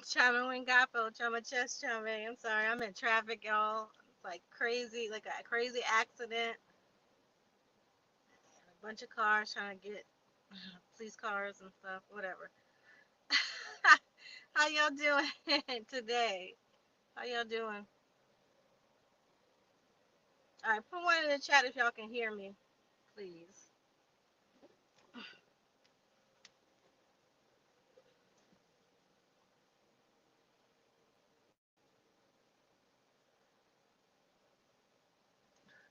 Chama Wingapo, Chama Chest Chame. I'm sorry, I'm in traffic, y'all. It's like crazy, like a crazy accident. A bunch of cars trying to get police cars and stuff, whatever. How y'all doing today? How y'all doing? All right, put one in the chat if y'all can hear me, please.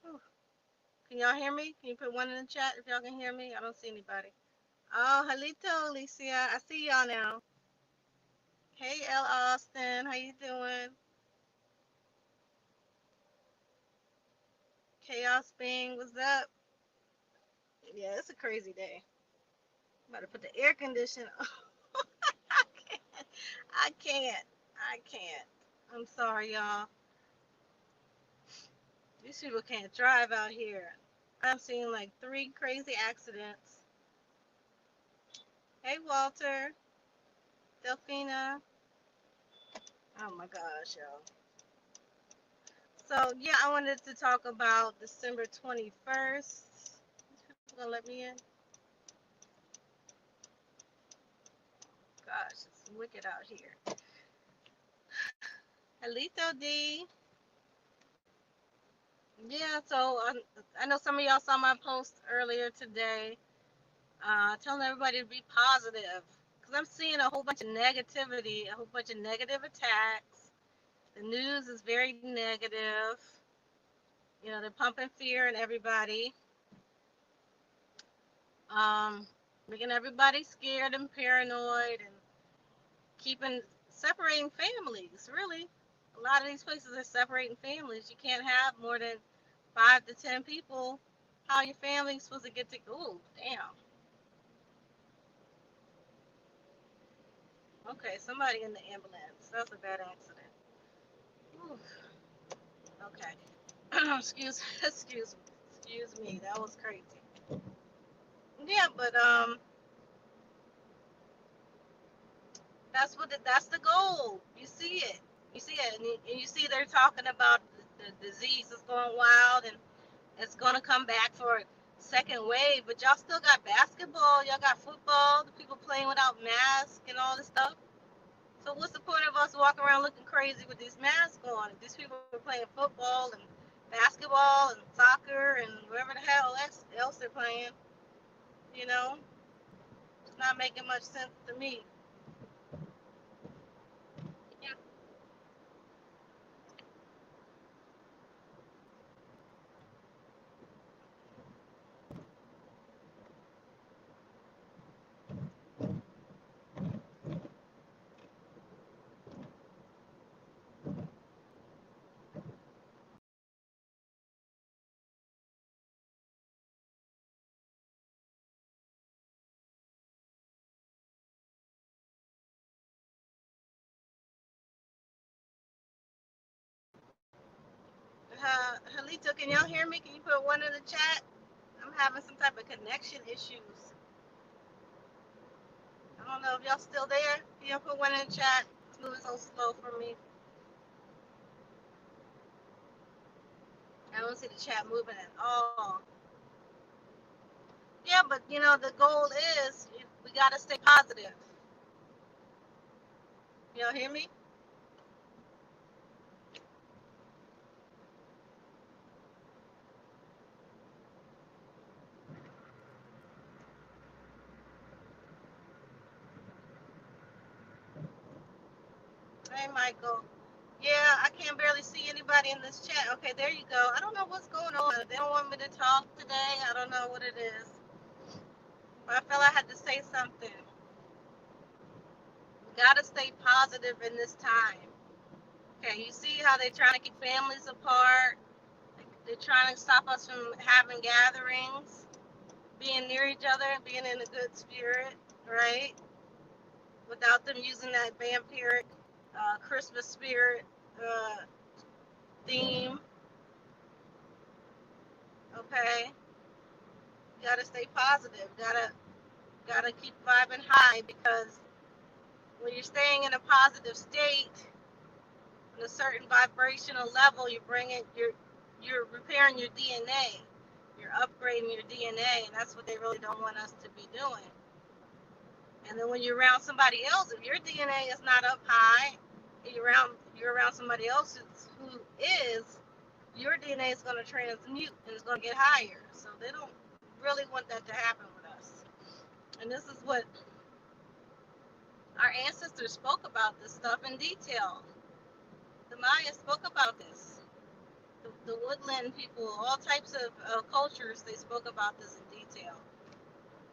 Whew. Can y'all hear me? Can you put one in the chat if y'all can hear me? I don't see anybody. Oh, Halito, Alicia. I see y'all now. Hey, L. Austin. How you doing? Chaos Bing, what's up? Yeah, it's a crazy day. I'm about to put the air conditioner on. I can't. I can't. I can't. I'm sorry, y'all. These people can't drive out here. I'm seeing like 3 crazy accidents. Hey, Walter. Delphina. Oh my gosh, y'all. So, yeah, I wanted to talk about December 21st. You gonna let me in? Gosh, it's wicked out here. Halito D. Yeah, so I know some of y'all saw my post earlier today, telling everybody to be positive. Because I'm seeing a whole bunch of negativity, a whole bunch of negative attacks. The news is very negative. You know, they're pumping fear in everybody, um, making everybody scared and paranoid and keeping, separating families, really. A lot of these places are separating families. You can't have more than 5 to 10 people. How your family's supposed to get to? Oh, damn. Okay, somebody in the ambulance. That's a bad accident. Ooh, okay. Excuse me. That was crazy. Yeah, but that's the goal. You see it. You see it, and you see they're talking about the disease is going wild and it's gonna come back for a second wave. But y'all still got basketball. Y'all got football. The people playing without masks and all this stuff. So what's the point of us walking around looking crazy with these masks on? If these people are playing football and basketball and soccer and whatever the hell else they're playing, you know, it's not making much sense to me. Yeah. Halito, can y'all hear me? Can you put one in the chat? I'm having some type of connection issues. I don't know if y'all still there. Can y'all put one in the chat? It's moving so slow for me. I don't see the chat moving at all. Yeah, but you know the goal is we gotta stay positive. Y'all hear me? Hey, Michael. Yeah, I can barely see anybody in this chat. Okay, there you go. I don't know what's going on. They don't want me to talk today. I don't know what it is. But I felt I had to say something. We gotta stay positive in this time. Okay, you see how they're trying to keep families apart. They're trying to stop us from having gatherings, being near each other, being in a good spirit, right? Without them using that vampiric Christmas spirit uh, theme. Okay, gotta stay positive. Gotta keep vibing high because when you're staying in a positive state, in a certain vibrational level, you're repairing your DNA. You're upgrading your DNA, and that's what they really don't want us to be doing. And then when you're around somebody else, if your DNA is not up high, you're around somebody else who is, your DNA is going to transmute and it's going to get higher. So they don't really want that to happen with us. And this is what our ancestors spoke about, this stuff in detail. The Mayas spoke about this. The woodland people, all types of cultures, they spoke about this in detail.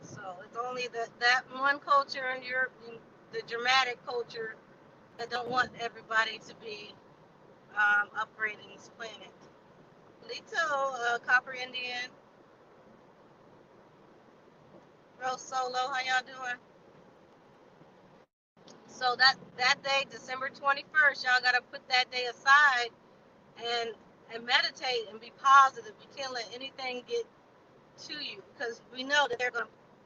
So it's only that one culture in Europe, the dramatic culture, that don't want everybody to be upgrading this planet. Lito, Copper Indian, Rose Solo, how y'all doing? So that day, December 21st, y'all gotta put that day aside and meditate and be positive. You can't let anything get to you, because we know that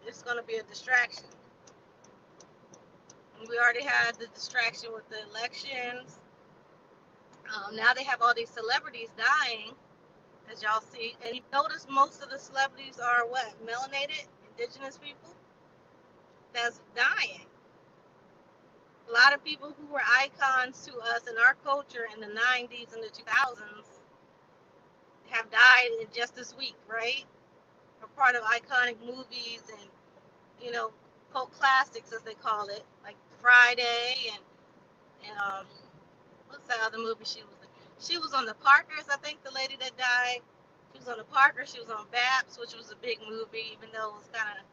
it's gonna be a distraction. And we already had the distraction with the elections. Now they have all these celebrities dying, as y'all see. And you notice most of the celebrities are what? Melanated, indigenous people that's dying. A lot of people who were icons to us in our culture in the 90s and the 2000s have died in just this week, right? Are part of iconic movies and, cult classics, as they call it, like Friday and what's that other movie she was in? She was on the Parkers, I think, the lady that died. She was on the Parkers. She was on Baps, which was a big movie, even though it was kind of.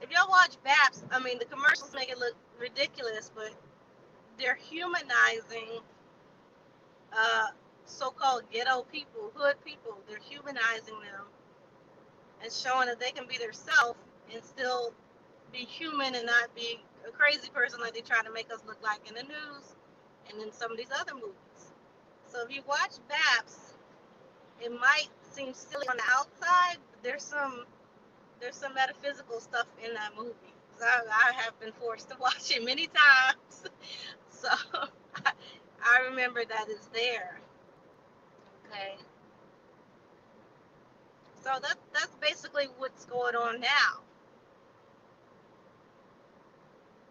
If y'all watch Baps, I mean, the commercials make it look ridiculous, but they're humanizing so-called ghetto people, hood people. They're humanizing them and showing that they can be themselves and still be human and not be a crazy person like they try to make us look like in the news and in some of these other movies. So if you watch Baps, it might seem silly on the outside, but there's some metaphysical stuff in that movie. I have been forced to watch it many times, so I remember that it's there. Okay, so that's basically what's going on now.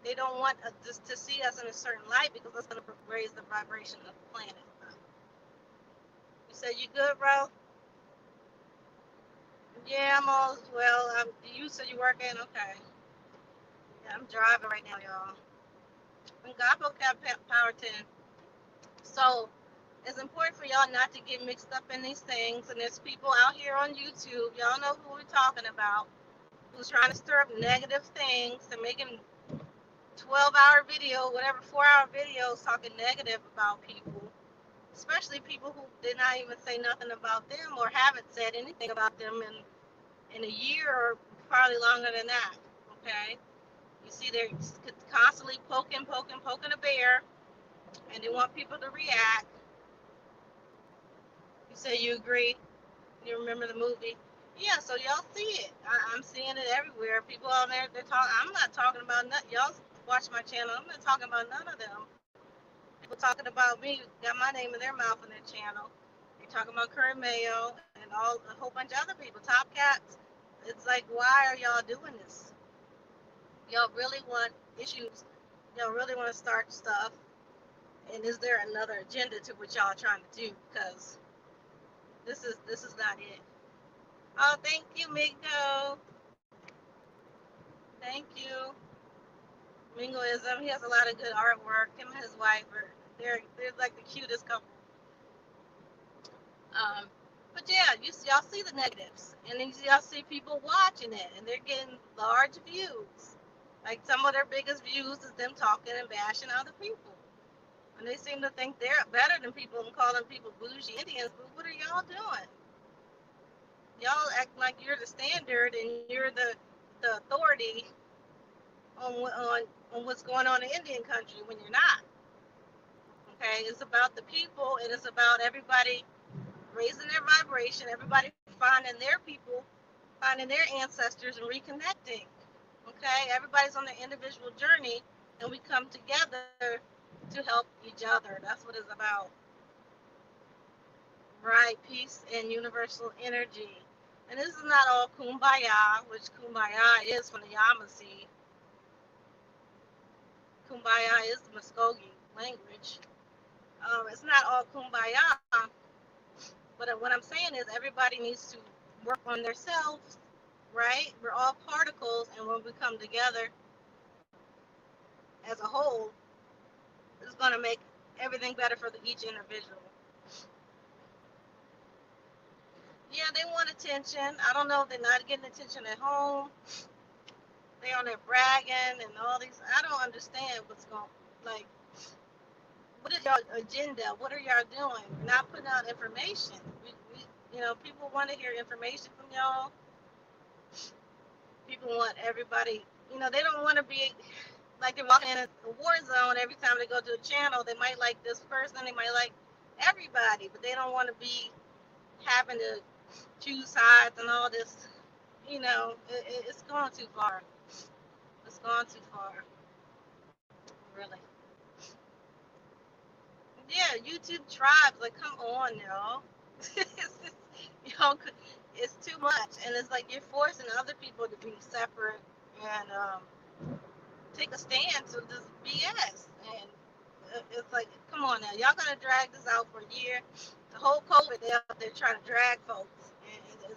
They don't want us to see us in a certain light, because that's going to raise the vibration of the planet. You said you good, bro? Yeah, I'm all well. You said you working? Okay. Yeah, I'm driving right now, y'all. And God broke that power 10. So it's important for y'all not to get mixed up in these things. And there's people out here on YouTube, y'all know who we're talking about, who's trying to stir up negative things and making 12-hour video, whatever, 4-hour videos talking negative about people, especially people who did not even say nothing about them or haven't said anything about them in a year or probably longer than that. Okay, you see they're constantly poking a bear, and they want people to react. You say you agree? You remember the movie? Yeah, so y'all see it. I'm seeing it everywhere. People on there, they're talking. I'm not talking about nothing. Y'all watch my channel. I'm not talking about none of them. People talking about me got my name in their mouth on their channel. They're talking about Curry Mayo and a whole bunch of other people. Top Cats. It's like, why are y'all doing this? Y'all really want issues? Y'all really want to start stuff? And is there another agenda to what y'all trying to do? Because this is not it. Oh, thank you, Mingo. Thank you. Mingoism. He has a lot of good artwork. Him and his wife they're like the cutest couple. But yeah, y'all see the negatives, and then y'all see people watching it, and they're getting large views. Like some of their biggest views is them talking and bashing other people, and they seem to think they're better than people and calling people bougie Indians. But what are y'all doing? Y'all act like you're the standard and you're the authority on what's going on in Indian country when you're not. Okay, it's about the people, and it's about everybody raising their vibration, everybody finding their people, finding their ancestors and reconnecting. Okay, everybody's on their individual journey, and we come together to help each other. That's what it's about. Right? Peace and universal energy. And this is not all kumbaya, which kumbaya is from the Yamasee. Kumbaya is the Muskogee language. It's not all kumbaya, but what I'm saying is everybody needs to work on themselves, right? We're all particles, and when we come together as a whole, it's going to make everything better for each individual. Yeah, they want attention. I don't know if they're not getting attention at home. They on there bragging and all these. I don't understand what's going. Like, what is your agenda? What are y'all doing? We're not putting out information. People want to hear information from y'all. People want everybody. They don't want to be like they're walking in a war zone every time they go to a channel. They might like this person. They might like everybody, but they don't want to be having to choose sides and all this. It's gone too far. It's gone too far, really. Yeah, YouTube tribes, like, come on, y'all. Y'all, it's too much, and it's like you're forcing other people to be separate and take a stand to this BS. And it's like, come on now, y'all gonna drag this out for a year? The whole COVID, they out there trying to drag folks, and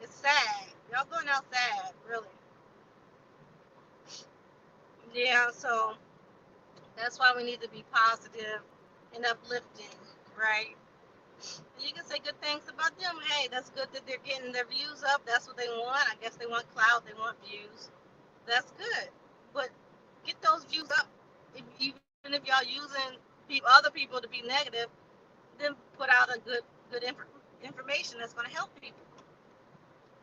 it's sad. Y'all going out sad, really. Yeah, so that's why we need to be positive and uplifting, right? You can say good things about them. Hey, that's good that they're getting their views up. That's what they want. I guess they want clout. They want views. That's good. But get those views up. Even if y'all using other people to be negative, then put out a good information that's going to help people.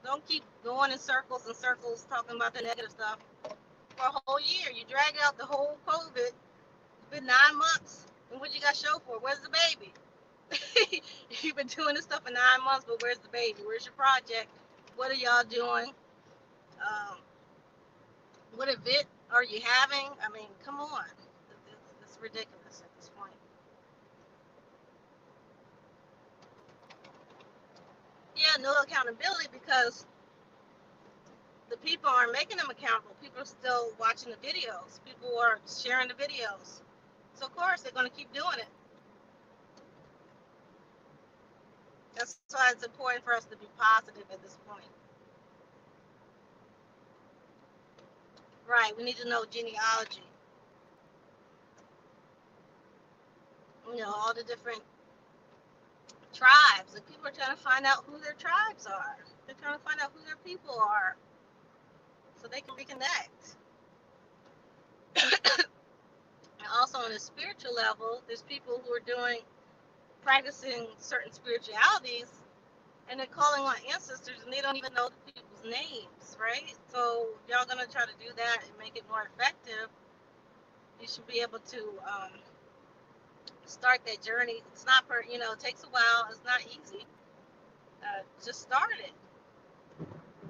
Don't keep going in circles and circles talking about the negative stuff for a whole year. You drag out the whole COVID. It's been 9 months. And what you got show for? Where's the baby? You've been doing this stuff for 9 months, but where's the baby? Where's your project? What are y'all doing? Um, what event are you having? I mean, come on. It's ridiculous at this point. Yeah, no accountability because the people aren't making them accountable. People are still watching the videos. People are sharing the videos. So, of course, they're going to keep doing it. That's why it's important for us to be positive at this point. Right, we need to know genealogy. All the different tribes. And people are trying to find out who their tribes are. They're trying to find out who their people are so they can reconnect. And also on a spiritual level, there's people who are practicing certain spiritualities, and they're calling on ancestors, and they don't even know the people's names, right? So y'all gonna try to do that and make it more effective. You should be able to start that journey. It's not it takes a while. It's not easy. Just start it.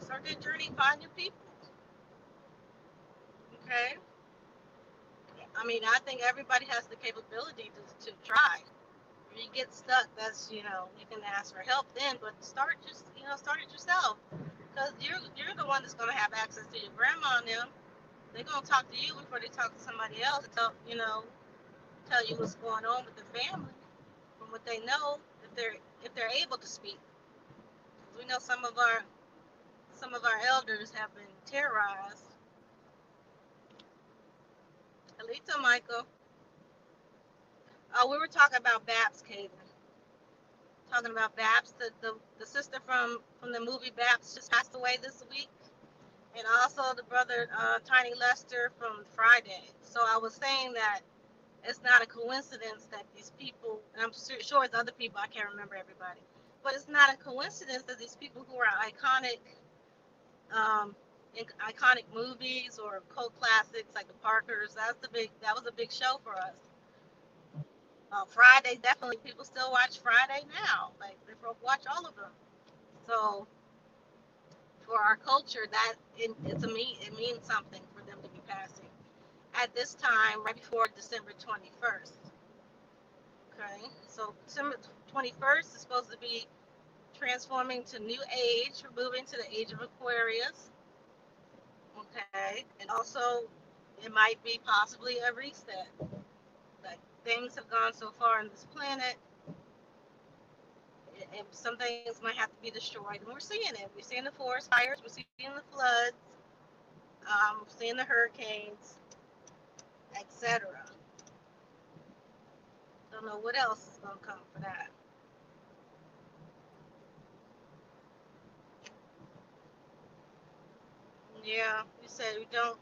Start that journey. Find your people. Okay. I mean, I think everybody has the capability to try. If you get stuck, that's you can ask for help then, but start it yourself, because you're the one that's gonna have access to your grandma and them. They're gonna talk to you before they talk to somebody else and tell you what's going on with the family from what they know if they're able to speak. We know some of our elders have been terrorized. Alito, Michael. Oh, we were talking about Babs, Kaden. Talking about Babs, the sister from the movie Babs just passed away this week, and also the brother Tiny Lester from Friday. So I was saying that it's not a coincidence that these people, and I'm sure it's other people, I can't remember everybody, but it's not a coincidence that these people who are iconic in iconic movies or cult classics like the Parkers, that was a big show for us. Friday, definitely, people still watch Friday now. Like, they watch all of them. So for our culture, it means something for them to be passing at this time right before December 21st. Okay, so December 21st is supposed to be transforming to new age. We're moving to the age of Aquarius. Okay, and also it might be possibly a reset. Like things have gone so far on this planet, and some things might have to be destroyed. And we're seeing it. We're seeing the forest fires. We're seeing the floods. We're seeing the hurricanes, etc. Don't know what else is gonna come for that. Yeah, we said we don't.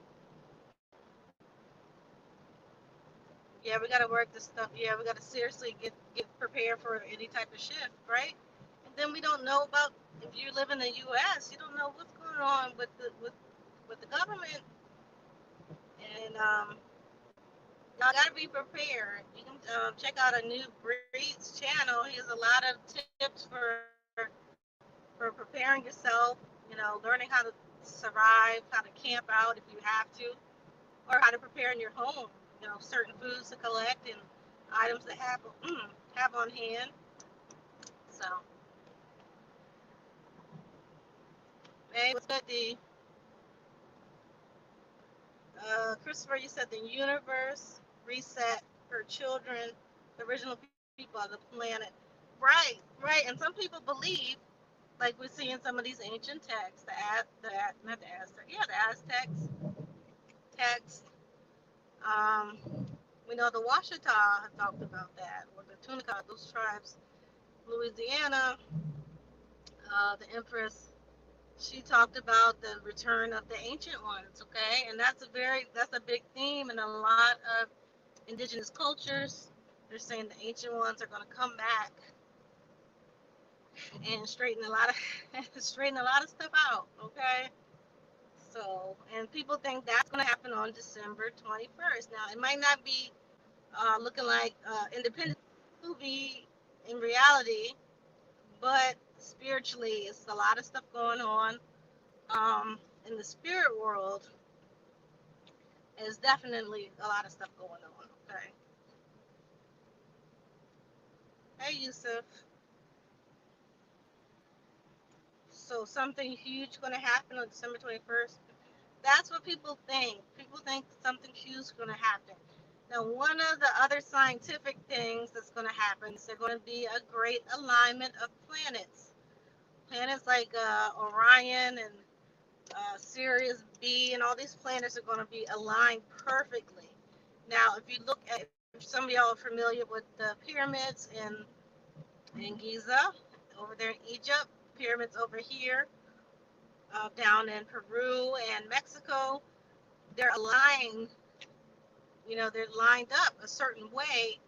Yeah, we gotta work this stuff. Yeah, we gotta seriously get prepared for any type of shift, right? And then we don't know about if you live in the U.S. You don't know what's going on with the government, and y'all gotta be prepared. You can check out a new Breeds channel. He has a lot of tips for preparing yourself. You know, learning how to survive, how to camp out if you have to, or how to prepare in your home. You know, certain foods to collect and items to have on hand. So, hey, what's good, D? Christopher, you said the universe reset for children, the original people of the planet. Right, right. And some people believe, like we see in some of these ancient texts, not the Aztec, yeah, the Aztecs text. Um, we know the Washita had talked about that, or the Tunica, those tribes. Louisiana, the Empress, she talked about the return of the ancient ones. Okay, and that's a big theme in a lot of indigenous cultures. They're saying the ancient ones are going to come back and straighten a lot of stuff out. Okay, so and people think that's going to happen on December 21st. Now it might not be looking like Independence movie in reality, but spiritually, it's a lot of stuff going on. In the spirit world, is definitely a lot of stuff going on. Okay. Hey, Yusuf. So something huge going to happen on December 21st. That's what people think. People think something huge is going to happen. Now, one of the other scientific things that's going to happen is there's going to be a great alignment of planets. Planets like Orion and Sirius B and all these planets are going to be aligned perfectly. Now, if you look at, if some of y'all are familiar with the pyramids in Giza, over there in Egypt, pyramids over here, down in Peru and Mexico, they're aligned, they're lined up a certain way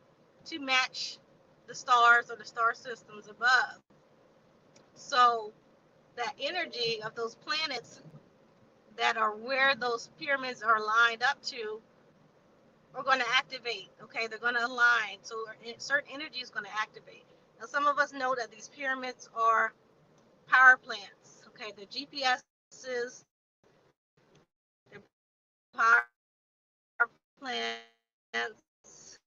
to match the stars or the star systems above. So that energy of those planets that are where those pyramids are lined up to are going to activate. Okay, they're going to align. So certain energy is going to activate. Now, some of us know that these pyramids are power plants. Okay, the GPSs, they're power plants,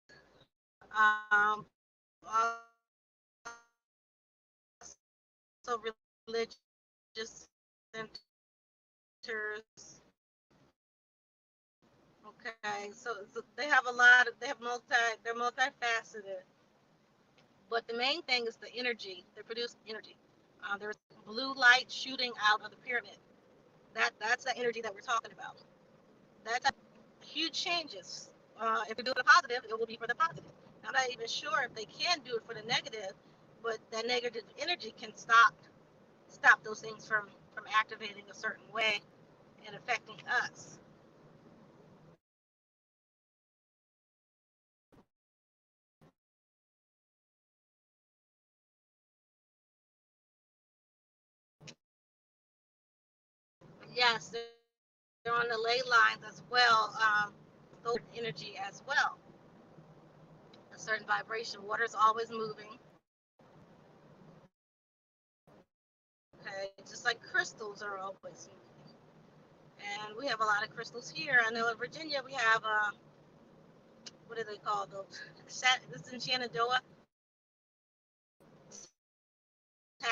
also religious centers. Okay, so they have a lot of, they're multifaceted. But the main thing is the energy. They produce energy. There's blue light shooting out of the pyramid. That's the energy that we're talking about. That's huge changes. If we do it for the positive, it will be for the positive. I'm not even sure if they can do it for the negative, but that negative energy can stop those things from activating a certain way and affecting us. Yes, they're on the ley lines as well. Those energy as well. A certain vibration. Water is always moving. Okay, just like crystals are always moving. And we have a lot of crystals here. I know in Virginia we have what do they call those? This is in Shenandoah. I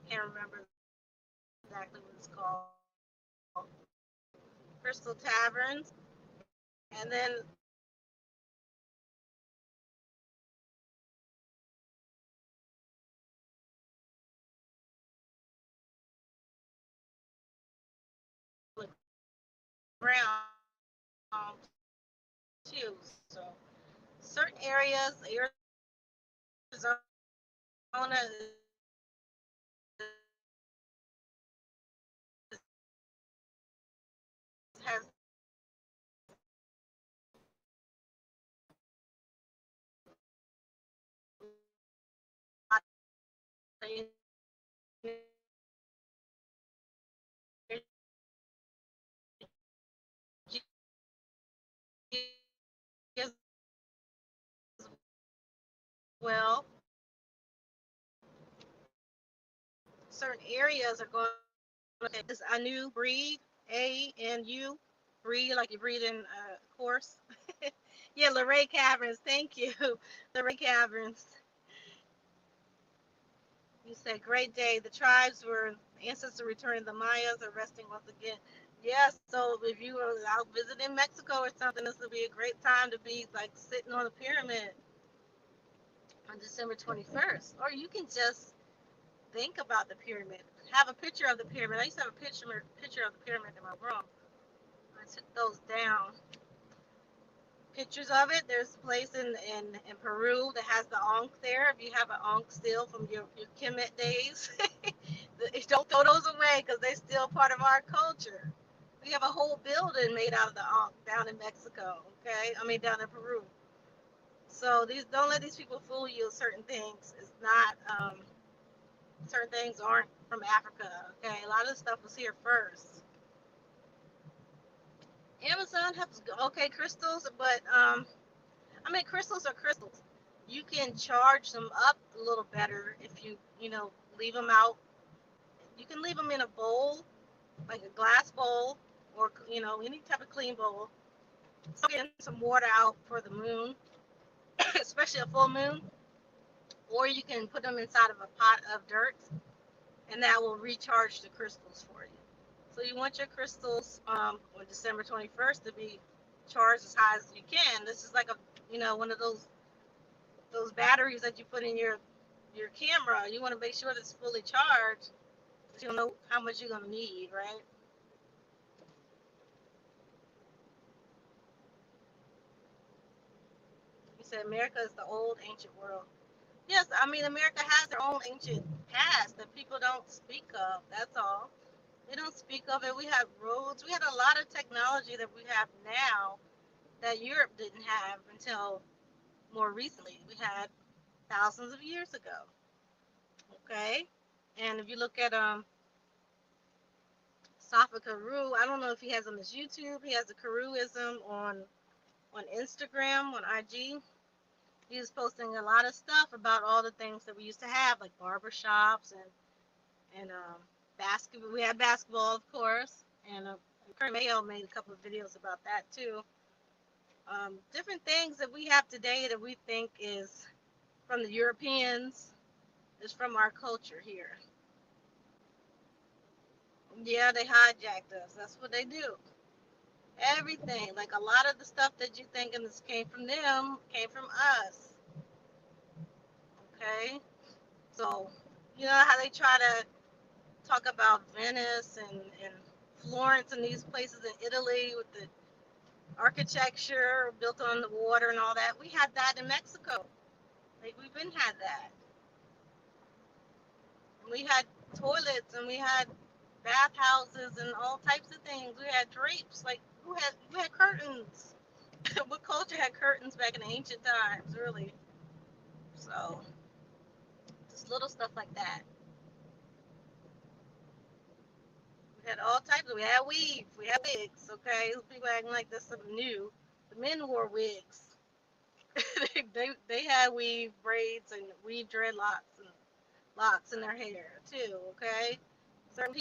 can't remember exactly what it's called. Crystal Taverns. And then ground too. So certain areas, Arizona has as well. Certain areas are going to get this Anu breed, ANU breed, like you breed in a course. Yeah, Luray Caverns. Thank you, Luray Caverns. You said great day. The tribes were ancestors returning. The Mayas are resting once again. Yes, so if you were out visiting Mexico or something, this would be a great time to be like sitting on a pyramid on December 21st. Or you can just think about the pyramid. Have a picture of the pyramid. I used to have a picture of the pyramid in my room. I took those down. Pictures of it. There's a place in Peru that has the Ankh there. If you have an Ankh still from your Kemet days, don't throw those away because they're still part of our culture. We have a whole building made out of the Ankh down in Mexico. Okay, I mean down in Peru. So these don't let these people fool you. Certain things it's not. Certain things aren't from Africa. Okay, a lot of the stuff was here first. Amazon has okay crystals, but I mean crystals are crystals. You can charge them up a little better if you leave them out. You can leave them in a bowl, like a glass bowl, or any type of clean bowl. So get some water out for the moon, especially a full moon, or you can put them inside of a pot of dirt, and that will recharge the crystals for you. So you want your crystals on December 21st to be charged as high as you can. This is like one of those batteries that you put in your camera. You want to make sure that it's fully charged. So you know how much you're gonna need, right? You said America is the old ancient world. Yes, I mean America has their own ancient past that people don't speak of. That's all. They don't speak of it. We have roads. We had a lot of technology that we have now that Europe didn't have until more recently. We had thousands of years ago. Okay, and if you look at Safa Karu, I don't know if he has on his YouTube. He has a Karuism on Instagram, on IG. He's posting a lot of stuff about all the things that we used to have, like barbershops and basketball. We had basketball, of course, and Kurt Mayo made a couple of videos about that too. Different things that we have today that we think is from the Europeans is from our culture here. Yeah, they hijacked us. That's what they do. Everything, like a lot of the stuff that you think and this came from them, came from us. Okay, so you know how they try to talk about Venice and Florence and these places in Italy with the architecture built on the water and all that. We had that in Mexico. Like we've been had that. And we had toilets and we had bathhouses and all types of things. We had drapes. Like we had curtains. What culture had curtains back in the ancient times, really? So just little stuff like that. We had all types. We had weave. We had wigs. Okay, people acting like that's something new. The men wore wigs. They had weave braids and weave dreadlocks and locks in their hair too. Okay, certain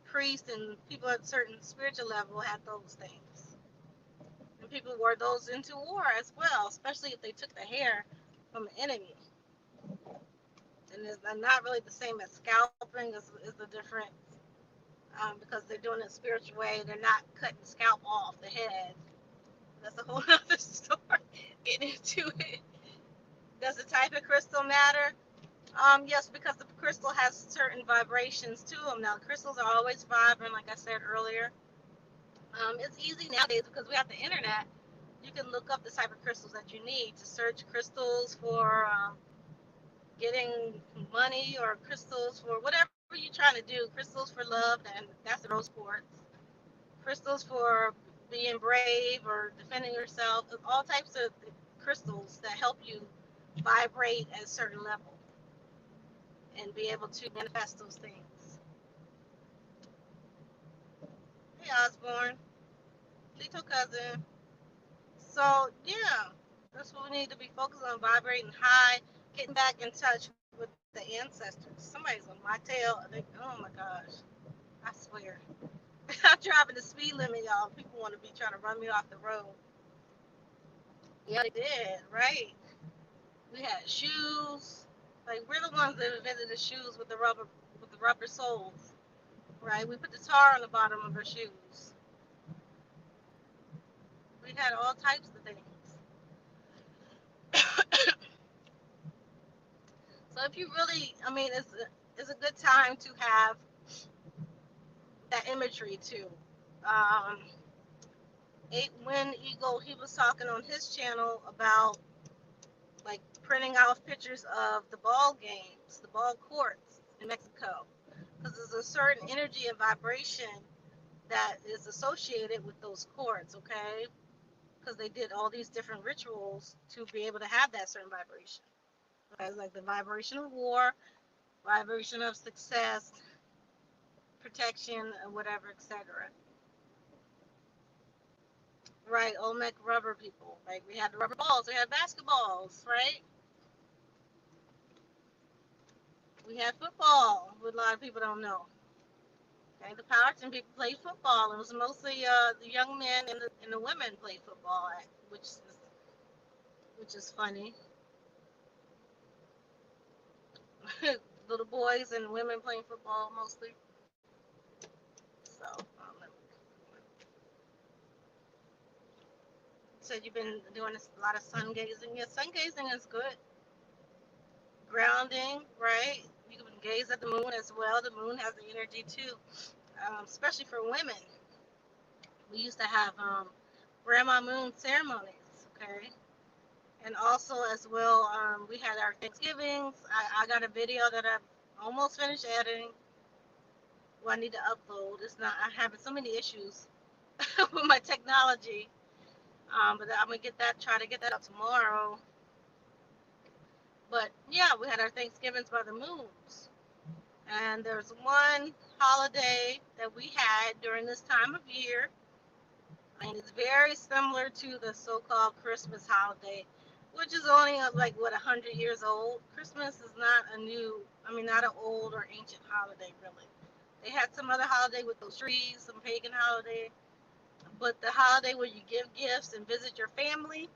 priests and people at certain spiritual level had those things, and people wore those into war as well, especially if they took the hair from an enemy. And it's not really the same as scalping. Is the difference, because they're doing it a spiritual way. They're not cutting the scalp off the head. That's a whole other story. Get into it. Does the type of crystal matter? Yes, because the crystal has certain vibrations to them. Now, crystals are always vibrant, like I said earlier. It's easy nowadays because we have the internet. You can look up the type of crystals that you need to search crystals for getting money, or crystals for whatever you're trying to do. Crystals for love, and that's the rose quartz. Crystals for being brave or defending yourself. All types of crystals that help you vibrate at a certain level and be able to manifest those things. Hey, Osborne, little cousin. So yeah, that's what we need to be focused on: vibrating high, getting back in touch with the ancestors. Somebody's on my tail. Oh my gosh, I swear. I'm driving the speed limit, y'all. People want to be trying to run me off the road. Yeah, they did, right? We had shoes. Like, we're the ones that invented the shoes with the rubber soles, right? We put the tar on the bottom of our shoes. We had all types of things. So if you really, I mean, it's a good time to have that imagery too. Um, Eight Wind Eagle, he was talking on his channel about like printing out pictures of the ball games, the ball courts in Mexico, because there's a certain energy and vibration that is associated with those courts. Okay, because they did all these different rituals to be able to have that certain vibration. Okay? Like the vibration of war, vibration of success, protection, and whatever, etc. Right, Olmec rubber people. Like, we had the rubber balls, we had basketballs, right? We had football, what a lot of people don't know. Okay, the Powhatan people played football. It was mostly the young men and the women played football, which is funny. Little boys and women playing football mostly. So, so you've been doing a lot of sun gazing. Yeah, sun gazing is good. Grounding, right? You can gaze at the moon as well. The moon has the energy too, especially for women. We used to have grandma moon ceremonies, okay? And also as well, we had our Thanksgivings. I got a video that I've almost finished editing. Well, I need to upload. It's not. I'm having so many issues with my technology, but I'm gonna try to get that up tomorrow. But yeah, we had our Thanksgivings by the moons, and there's one holiday that we had during this time of year, and it's very similar to the so-called Christmas holiday, which is only like what 100 years old. Christmas is not not an old or ancient holiday really. They had some other holiday with those trees, some pagan holiday, but the holiday where you give gifts and visit your family,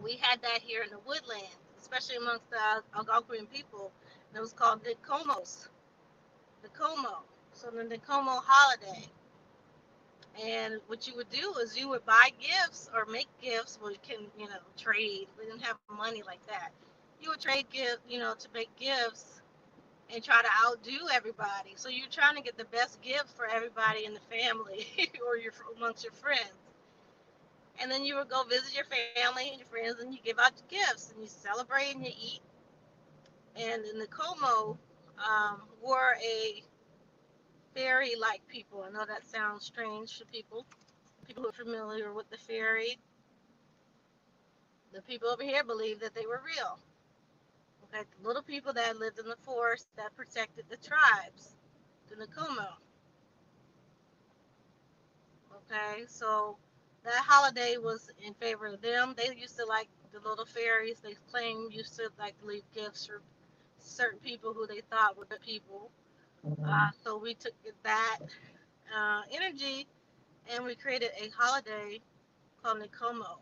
we had that here in the woodlands, especially amongst the Algonquian people. And it was called the Como. So the Como holiday. And what you would do is you would buy gifts or make gifts where you can, trade. We didn't have money like that. You would trade to make gifts and try to outdo everybody. So you're trying to get the best gift for everybody in the family or amongst your friends. And then you would go visit your family and your friends, and you give out gifts, and you celebrate and you eat. And in the Como, were a fairy-like people. I know that sounds strange to people who are familiar with the fairy. The people over here believe that they were real. Okay, the little people that lived in the forest that protected the tribes, the Como. Okay, so That holiday was in favor of them. They used to like the little fairies. They claim used to like leave gifts for certain people who they thought were good people. So we took that energy and we created a holiday called Nikomo,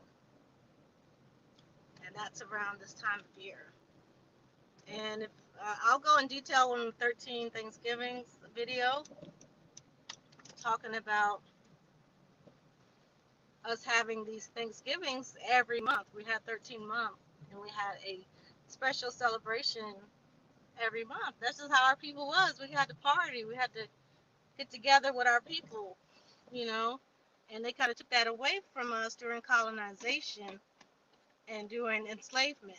and that's around this time of year. And if I'll go in detail on 13 Thanksgivings video, talking about us having these Thanksgivings every month. We had 13 months, and we had a special celebration every month. That's just how our people was. We had to party. We had to get together with our people, you know. And they kind of took that away from us during colonization and during enslavement.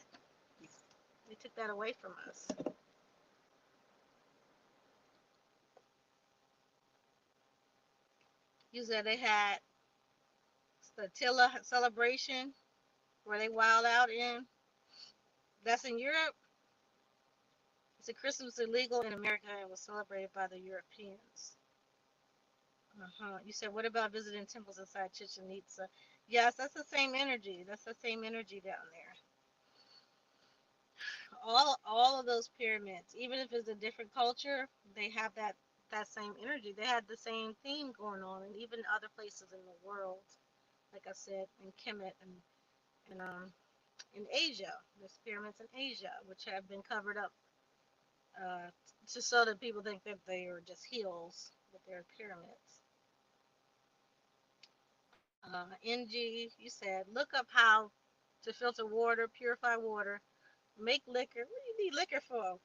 They took that away from us. You said they had the Tilla celebration where they wild out in. That's in Europe. It's a Christmas illegal in America and was celebrated by the Europeans. You said, what about visiting temples inside Chichen Itza? Yes, that's the same energy. That's the same energy down there. All of those pyramids, even if it's a different culture, they have that same energy. They had the same theme going on, and even other places in the world, like I said, in Kemet and in Asia. There's pyramids in Asia, which have been covered up uh, just so that people think that they are just hills, but they're pyramids. NG, you said, look up how to filter water, purify water, make liquor. What do you need liquor for?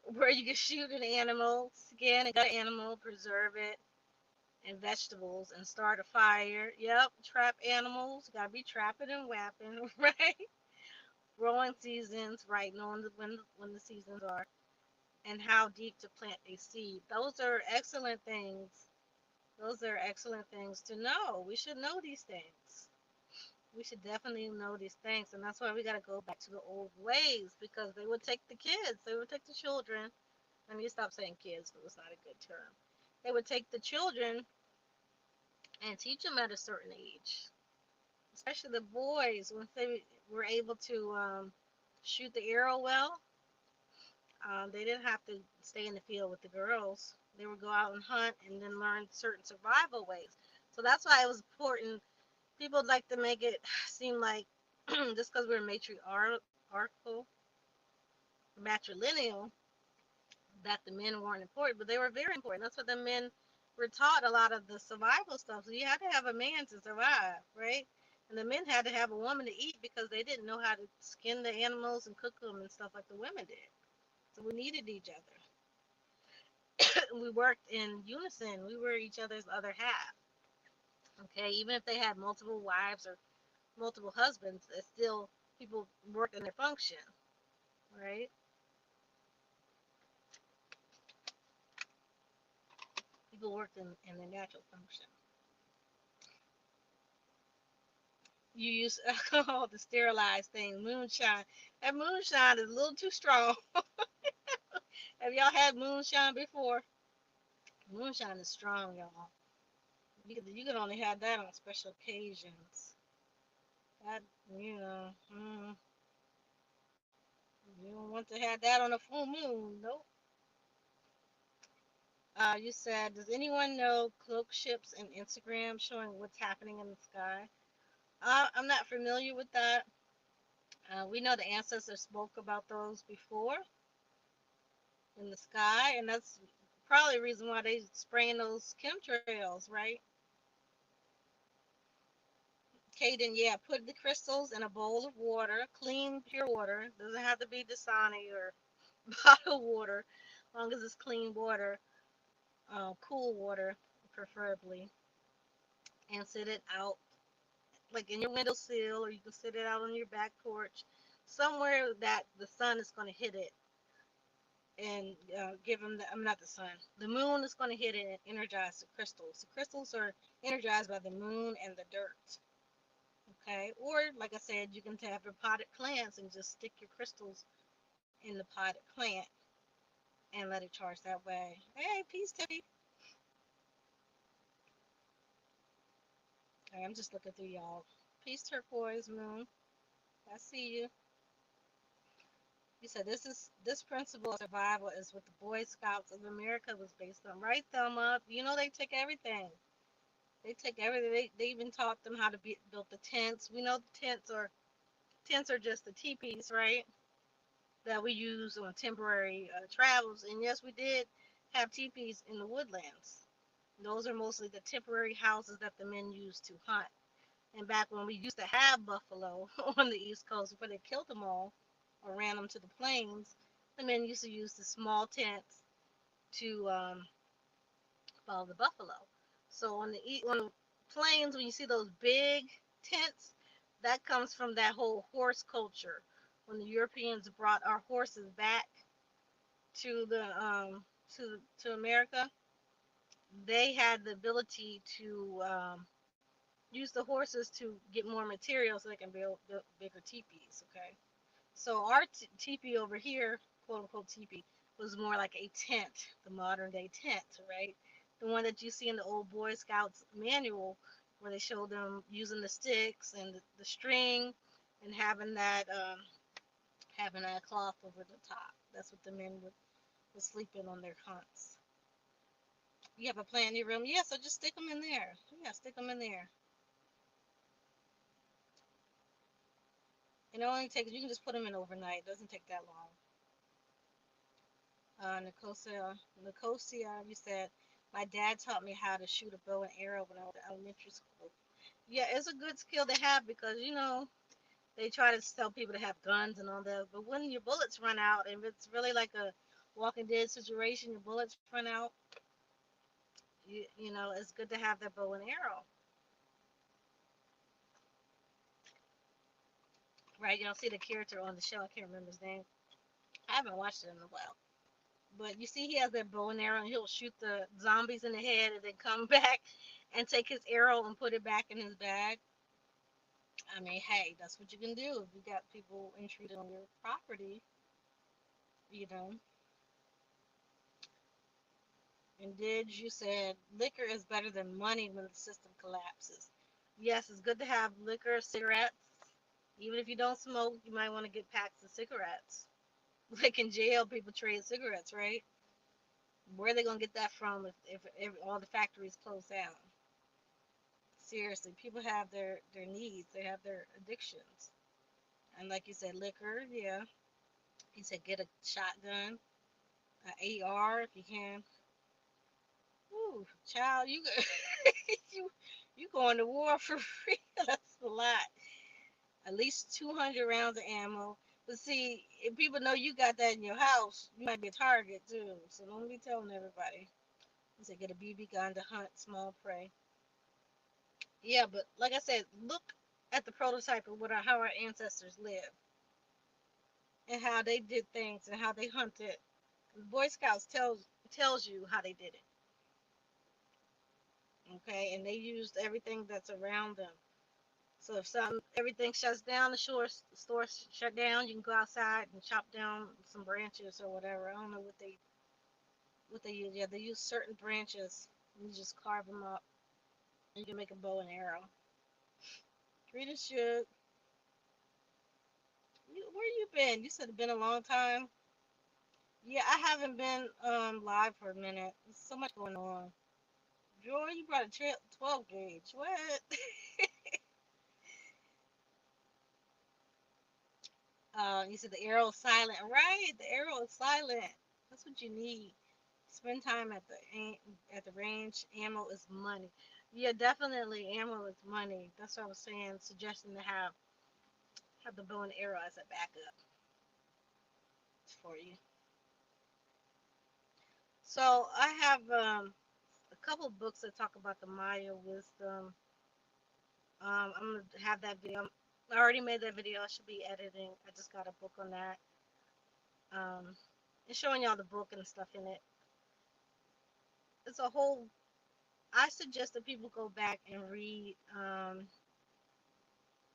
Where you can shoot an animal, skin and gut animal, preserve it, and vegetables, and start a fire. Yep, trap animals. Gotta be trapping and whapping, right? Growing seasons, right? Knowing when the seasons are, and how deep to plant a seed. Those are excellent things. Those are excellent things to know. We should know these things. We should definitely know these things, and that's why we got to go back to the old ways, because they would take the kids, they would take the children. I need to stop saying kids, but it's not a good term. They would take the children and teach them at a certain age, especially the boys, once they were able to shoot the arrow well. They didn't have to stay in the field with the girls. They would go out and hunt and then learn certain survival ways. So that's why it was important. People like to make it seem like just because we're matriarchal, matrilineal, that the men weren't important, but they were very important. That's what the men were taught, a lot of the survival stuff. So you had to have a man to survive, right? And the men had to have a woman to eat because they didn't know how to skin the animals and cook them and stuff like the women did. So we needed each other. We worked in unison. We were each other's other half. Okay, even if they had multiple wives or multiple husbands, it's still people worked in their function, right? People worked in their natural function. You use alcohol to sterilize things. Moonshine. That moonshine is a little too strong. Have y'all had moonshine before? Moonshine is strong, y'all. You can only have that on special occasions. That, you don't want to have that on a full moon. Nope. You said, does anyone know cloak ships and Instagram showing what's happening in the sky? I'm not familiar with that. We know the ancestors spoke about those before in the sky, and that's probably the reason why they spraying those chemtrails, right? Kaden, yeah, put the crystals in a bowl of water, clean, pure water. Doesn't have to be Dasani or bottled water, as long as it's clean water, cool water, preferably, and sit it out like in your windowsill, or you can sit it out on your back porch, somewhere that the sun is going to hit it and give them I'm not the sun. The moon is going to hit it and energize the crystals. The crystals are energized by the moon and the dirt. Okay, or like I said, you can have your potted plants and just stick your crystals in the potted plant and let it charge that way. Hey, peace, Tiffy. All right, I'm just looking through y'all. Peace, turquoise moon. I see you. You said this principle of survival is what the Boy Scouts of America was based on. Right, thumb up. You know they take everything. They take everything. They even taught them how to build the tents. We know the tents are just the teepees, right? That we use on temporary travels. And yes, we did have teepees in the woodlands. Those are mostly the temporary houses that the men used to hunt. And back when we used to have buffalo on the East Coast, before they killed them all or ran them to the plains, the men used to use the small tents to follow the buffalo. So on the plains, when you see those big tents, that comes from that whole horse culture. When the Europeans brought our horses back to the to America, they had the ability to use the horses to get more material so they can build bigger teepees. Okay, so our teepee over here, quote unquote teepee, was more like a tent, the modern day tent, right? The one that you see in the old Boy Scouts manual, where they show them using the sticks and the string, and having that cloth over the top. That's what the men would sleep in on their hunts. You have a plant in your room, yeah. So just stick them in there. Yeah, stick them in there. And it only takes, you can just put them in overnight. It doesn't take that long. Nicosia, you said, my dad taught me how to shoot a bow and arrow when I was in elementary school. Yeah, it's a good skill to have because, they try to tell people to have guns and all that. But when your bullets run out, and it's really like a Walking Dead situation, your bullets run out, it's good to have that bow and arrow. Right? Y'all see the character on the show. I can't remember his name. I haven't watched it in a while. But you see, he has that bow and arrow, and he'll shoot the zombies in the head, and then come back and take his arrow and put it back in his bag. I mean, hey, that's what you can do if you got people intruding on your property, you know. And did you said liquor is better than money when the system collapses? Yes, it's good to have liquor, cigarettes. Even if you don't smoke, you might want to get packs of cigarettes. Like in jail, people trade cigarettes, right? Where are they gonna get that from if all the factories close down? Seriously, people have their needs, they have their addictions, and like you said, liquor, yeah. He said get a shotgun, an AR if you can. Ooh, child, you you you going to war for real? That's a lot. At least 200 rounds of ammo. But see, if people know you got that in your house, you might be a target too. So don't be telling everybody. He said get a BB gun to hunt small prey. Yeah, but like I said, look at the prototype of how our ancestors lived and how they did things and how they hunted. The Boy Scouts tells you how they did it. Okay, and they used everything that's around them. So if everything shuts down, the store shut down, you can go outside and chop down some branches or whatever. I don't know what they use. Yeah, they use certain branches. And you just carve them up, and you can make a bow and arrow. Greetings, Shug. Where you been? You said it's been a long time. Yeah, I haven't been live for a minute. There's so much going on. Joy, you brought a 12 gauge. What? You said the arrow is silent. Right, the arrow is silent. That's what you need. Spend time at the range. Ammo is money. Yeah, definitely ammo is money. That's what I was saying. Suggesting to have the bow and arrow as a backup for you. So I have a couple books that talk about the Maya wisdom. I'm gonna have that video. I already made that video. I should be editing. I just got a book on that. And showing y'all the book and stuff in it. It's a whole. I suggest that people go back and read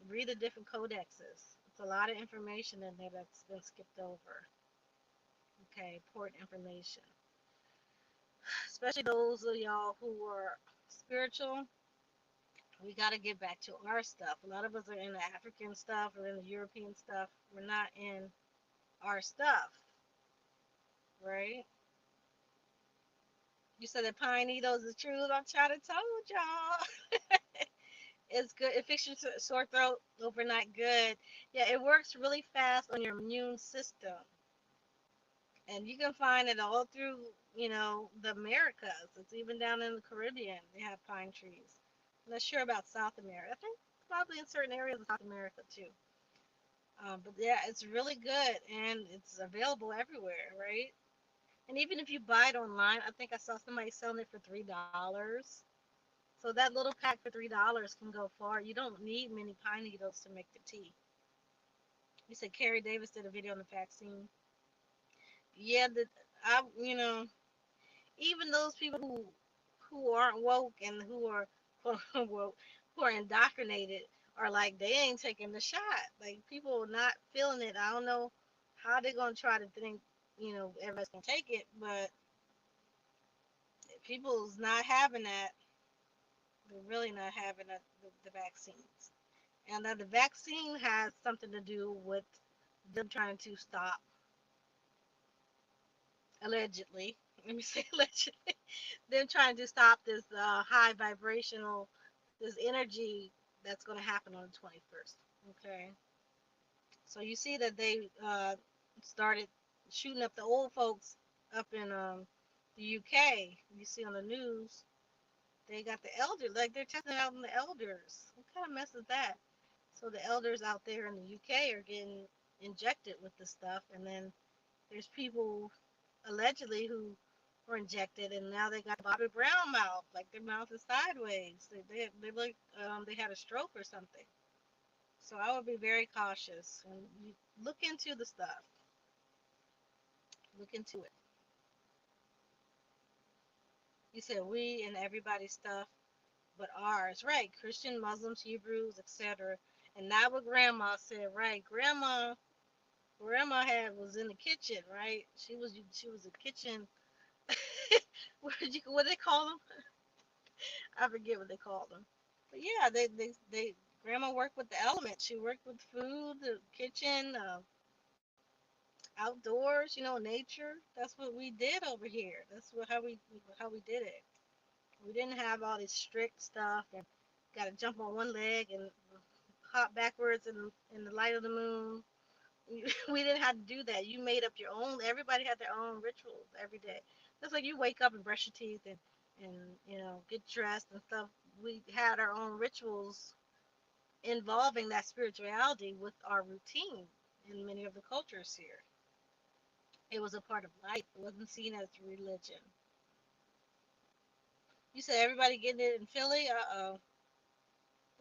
the different codexes. It's a lot of information in there that's been skipped over. Okay, important information. Especially those of y'all who are spiritual. We got to get back to our stuff. A lot of us are in the African stuff or in the European stuff. We're not in our stuff, right? You said that pine needles is true. I'm trying to told y'all. It's good. It fixes your sore throat overnight. Good. Yeah, it works really fast on your immune system, and you can find it all through, the Americas. It's even down in the Caribbean. They have pine trees. I'm not sure about South America. I think probably in certain areas of South America too. But yeah, it's really good, and it's available everywhere, right? And even if you buy it online, I think I saw somebody selling it for $3. So that little pack for $3 can go far. You don't need many pine needles to make the tea. You said Carrie Davis did a video on the vaccine. Yeah, even those people who aren't woke and who are quote unquote who are indoctrinated are like they ain't taking the shot. Like people not feeling it. I don't know how they're gonna try to think everybody's gonna take it, but people's not having that. They're really not having the vaccines. And the vaccine has something to do with them trying to stop, allegedly, let me say allegedly, them trying to stop this high vibrational, this energy that's going to happen on the 21st. Okay. So you see that they started shooting up the old folks up in the UK. You see on the news, they got the elders, like they're testing out on the elders. What kind of mess is that? So the elders out there in the UK are getting injected with this stuff, and then there's people allegedly who were injected, and now they got Bobby Brown mouth, like their mouth is sideways. They look they had a stroke or something. So I would be very cautious when you look into the stuff. Look into it. You said we and everybody's stuff, but ours, right? Christian, Muslims, Hebrews, etc. And not what Grandma said, right? Grandma had was in the kitchen, right? She was a kitchen. What they call them? I forget what they called them. But yeah, they Grandma worked with the elements. She worked with food, the kitchen, outdoors. Nature. That's what we did over here. That's how we did it. We didn't have all this strict stuff and got to jump on one leg and hop backwards in the light of the moon. We didn't have to do that. You made up your own. Everybody had their own rituals every day. Just like you wake up and brush your teeth and get dressed and stuff. We had our own rituals involving that spirituality with our routine in many of the cultures here. It was a part of life. It wasn't seen as religion. You said everybody getting it in Philly? Uh-oh.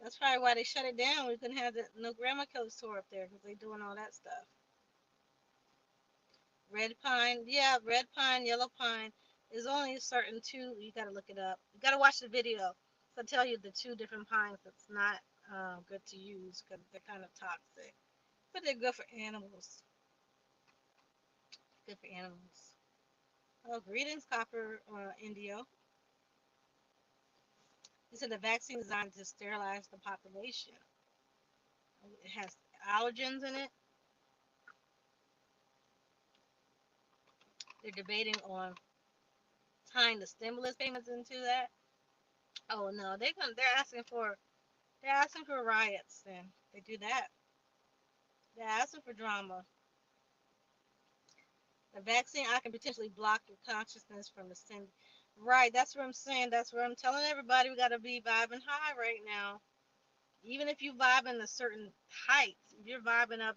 That's probably why they shut it down. We couldn't have no grandma coach tour up there because they doing all that stuff. Red pine, yeah, red pine, yellow pine is only a certain two. You gotta look it up. You gotta watch the video. So I tell you the two different pines that's not good to use because they're kind of toxic, but they're good for animals. Good for animals. Oh, greetings, Copper Indio. He said the vaccine is designed to sterilize the population. It has allergens in it. They're debating on tying the stimulus payments into that. Oh no, they're asking for riots. Then they do that. They're asking for drama. The vaccine I can potentially block your consciousness from ascending. Right, that's what I'm saying. That's what I'm telling everybody. We gotta be vibing high right now. Even if you vibe in a certain heights, if you're vibing up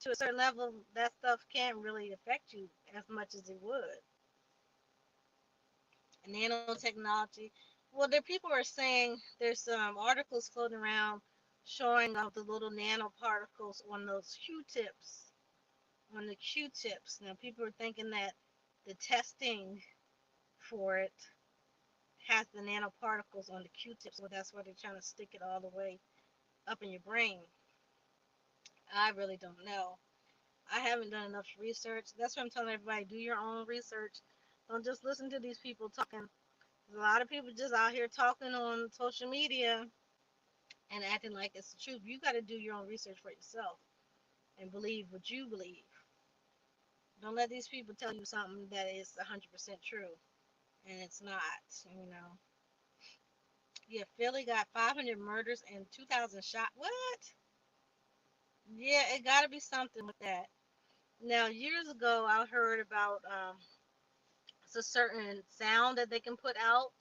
to a certain level, that stuff can't really affect you as much as it would. Nanotechnology. Well, there people are saying there's some articles floating around showing of the little nanoparticles on those Q-tips. On the Q-tips. Now, people are thinking that the testing for it has the nanoparticles on the Q-tips, so that's why they're trying to stick it all the way up in your brain. I really don't know. I haven't done enough research. That's what I'm telling everybody. Do your own research. Don't just listen to these people talking A lot of people just out here talking on social media and acting like it's the truth. You got to do your own research for yourself and believe what you believe. Don't let these people tell you something that is 100% true and it's not. You know. Yeah, Philly got 500 murders and 2,000 shot. What? Yeah, it got to be something with that. Now, years ago, I heard about it's a certain sound that they can put out.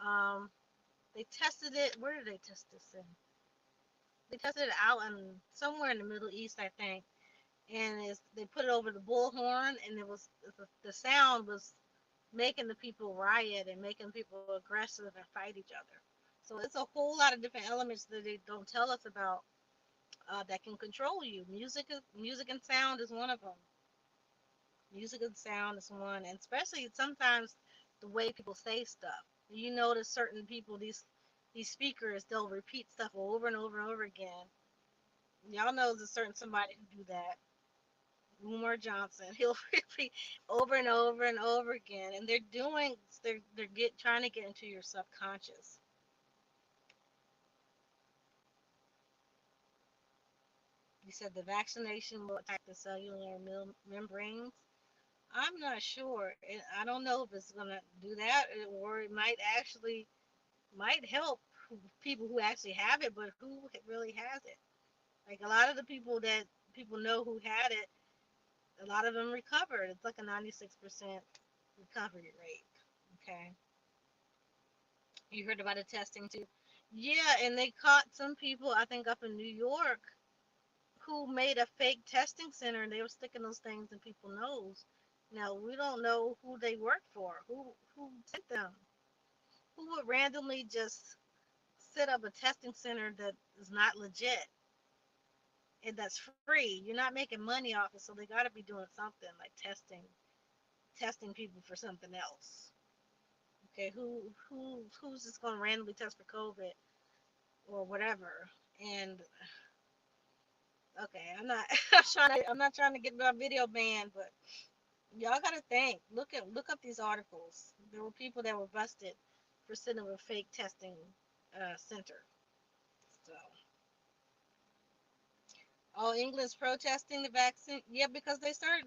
Um, they tested it. Where did they test this in? They tested it out in somewhere in the Middle East, I think. And they put it over the bullhorn, and it was the sound was making the people riot and making people aggressive and fight each other. So it's a whole lot of different elements that they don't tell us about that can control you. Music and sound is one of them. Music and sound is one, and especially sometimes the way people say stuff. You notice certain people, these speakers, they'll repeat stuff over and over and over again. Y'all know there's a certain somebody who do that. Umar Johnson, he'll repeat over and over and over again, and they're trying to get into your subconscious. You said the vaccination will attack the cellular membranes. I'm not sure. I don't know if it's gonna do that, or it might help people who actually have it, but who really has it? Like a lot of the people that people know who had it, a lot of them recovered. It's like a 96% recovery rate. Okay, you heard about the testing too. Yeah, and they caught some people, I think, up in New York who made a fake testing center and they were sticking those things in people's nose. Now we don't know who they work for, who sent them, who would randomly just set up a testing center that is not legit and that's free. You're not making money off it, so they got to be doing something like testing people for something else. Okay, who's just going to randomly test for COVID or whatever? And okay, I'm not trying to get my video banned, but y'all got to think. Look up these articles. There were people that were busted for setting up a fake testing center. So all England's protesting the vaccine. Yeah, because they started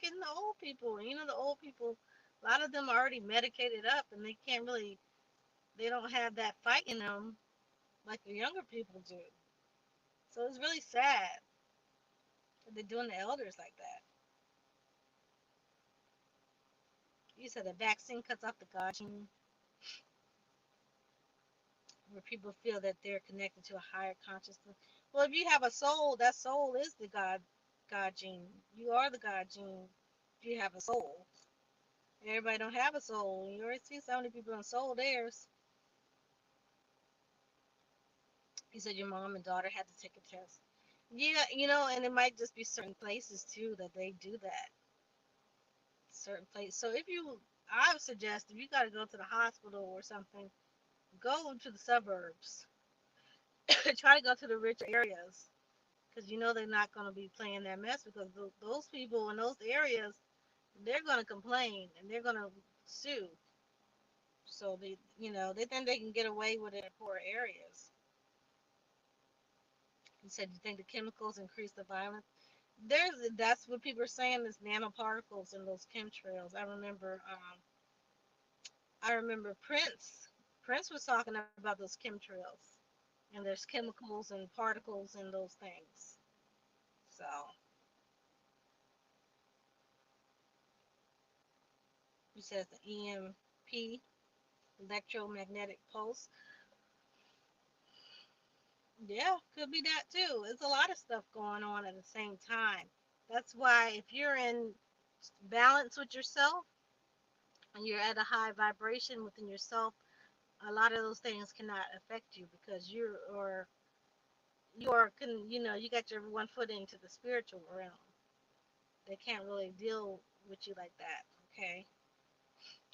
getting the old people. You know, the old people, a lot of them are already medicated up, and they don't have that fight in them like the younger people do. So it's really sad that they're doing the elders like that. You said the vaccine cuts off the God gene, where people feel that they're connected to a higher consciousness. Well, if you have a soul, that soul is the God gene. You are the God gene. If you have a soul. Everybody don't have a soul. You already see so many people on soul theirs. You said your mom and daughter had to take a test. Yeah, and it might just be certain places too that they do that. Certain place. So I would suggest if you got to go to the hospital or something, go to the suburbs. Try to go to the richer areas because they're not going to be playing that mess because those people in those areas, they're going to complain and they're going to sue. So they think they can get away with it in poor areas. You said you think the chemicals increase the violence. That's what people are saying is nanoparticles in those chemtrails. I remember Prince. Prince was talking about those chemtrails, and there's chemicals and particles in those things. So he says the EMP, electromagnetic pulse. Yeah, could be that too. It's a lot of stuff going on at the same time. That's why if you're in balance with yourself and you're at a high vibration within yourself, a lot of those things cannot affect you because you got your one foot into the spiritual realm. They can't really deal with you like that. Okay,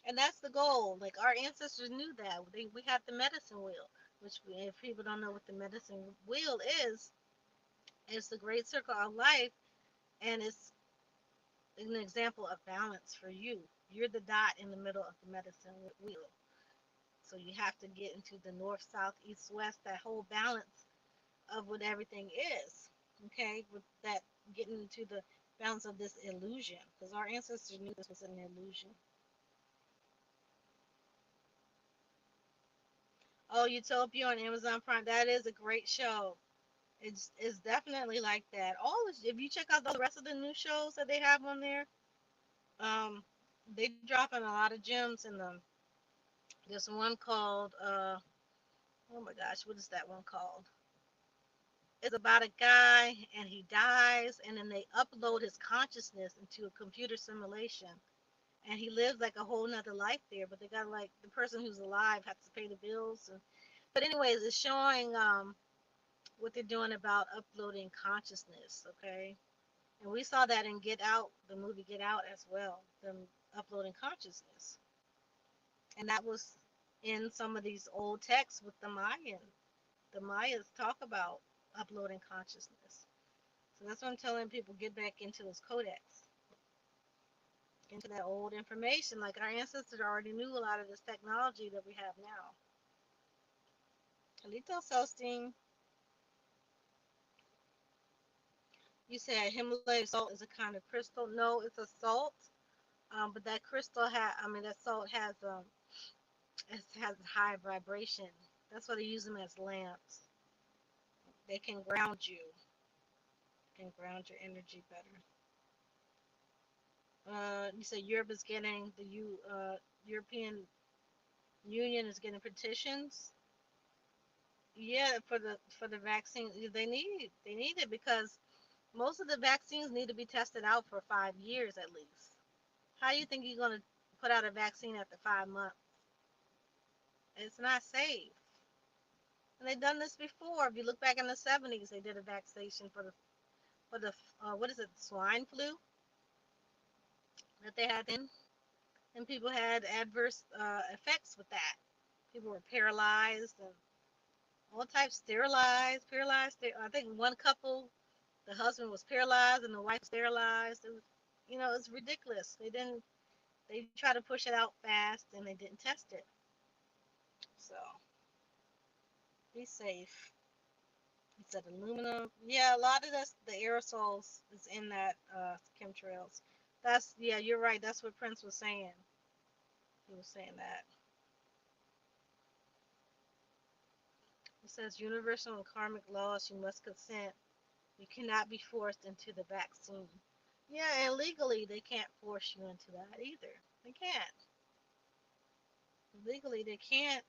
and that's the goal. Like our ancestors knew that we had the medicine wheel, which if people don't know what the medicine wheel is, it's the great circle of life, and it's an example of balance for you. You're the dot in the middle of the medicine wheel. So you have to get into the north, south, east, west, that whole balance of what everything is. Okay, with that getting into the balance of this illusion, because our ancestors knew this was an illusion. Oh, Utopia on Amazon Prime. That is a great show. It's definitely like that. If you check out the rest of the new shows that they have on there, um, they dropping a lot of gems in them. There's one called oh my gosh, what is that one called? It's about a guy and he dies, and then they upload his consciousness into a computer simulation, and he lives like a whole nother life there. But they got like the person who's alive has to pay the bills. But anyways, it's showing what they're doing about uploading consciousness. Okay, and we saw that in Get Out, the movie Get Out as well. Them uploading consciousness, and that was in some of these old texts with the Mayan. The Mayas talk about uploading consciousness. So that's what I'm telling people, get back into those codex, into that old information. Like our ancestors already knew a lot of this technology that we have now. Alito Celestine, you said Himalayan salt is a kind of crystal. No, it's a salt. But that that salt has high vibration. That's why they use them as lamps. They can ground you, can ground your energy better. You said Europe is getting European Union is getting petitions. Yeah, for the vaccine, they need it because most of the vaccines need to be tested out for 5 years at least. How do you think you're gonna put out a vaccine after 5 months? It's not safe. And they've done this before. If you look back in the 70s, they did a vaccination for the what is it, swine flu that they had then, and people had adverse effects with that. People were paralyzed and all types, paralyzed. I think one couple, the husband was paralyzed and the wife was sterilized. It was, it's ridiculous. They tried to push it out fast and they didn't test it. So be safe. He said aluminum. Yeah, a lot of the aerosols is in that chemtrails. Yeah, you're right. That's what Prince was saying. He was saying that. It says universal and karmic laws. You must consent. You cannot be forced into the vaccine. Yeah, and legally they can't force you into that either. They can't. Legally they can't.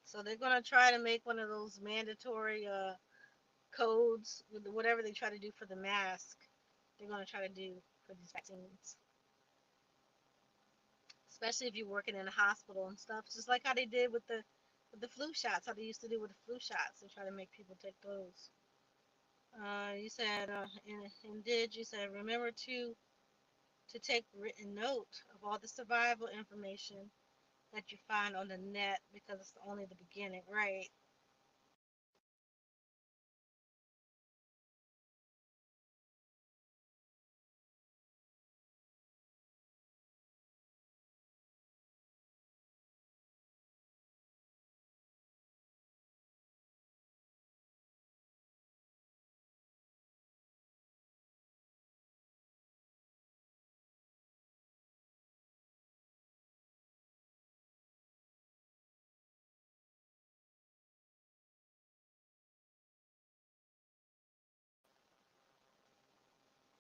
So they're gonna try to make one of those mandatory codes with whatever they try to do for the mask. They're gonna try to do for these vaccines, especially if you're working in a hospital and stuff. Just like how they did with the flu shots. How they used to do with the flu shots. They try to make people take those. You said, you said, remember to take written note of all the survival information that you find on the net because it's only the beginning, right?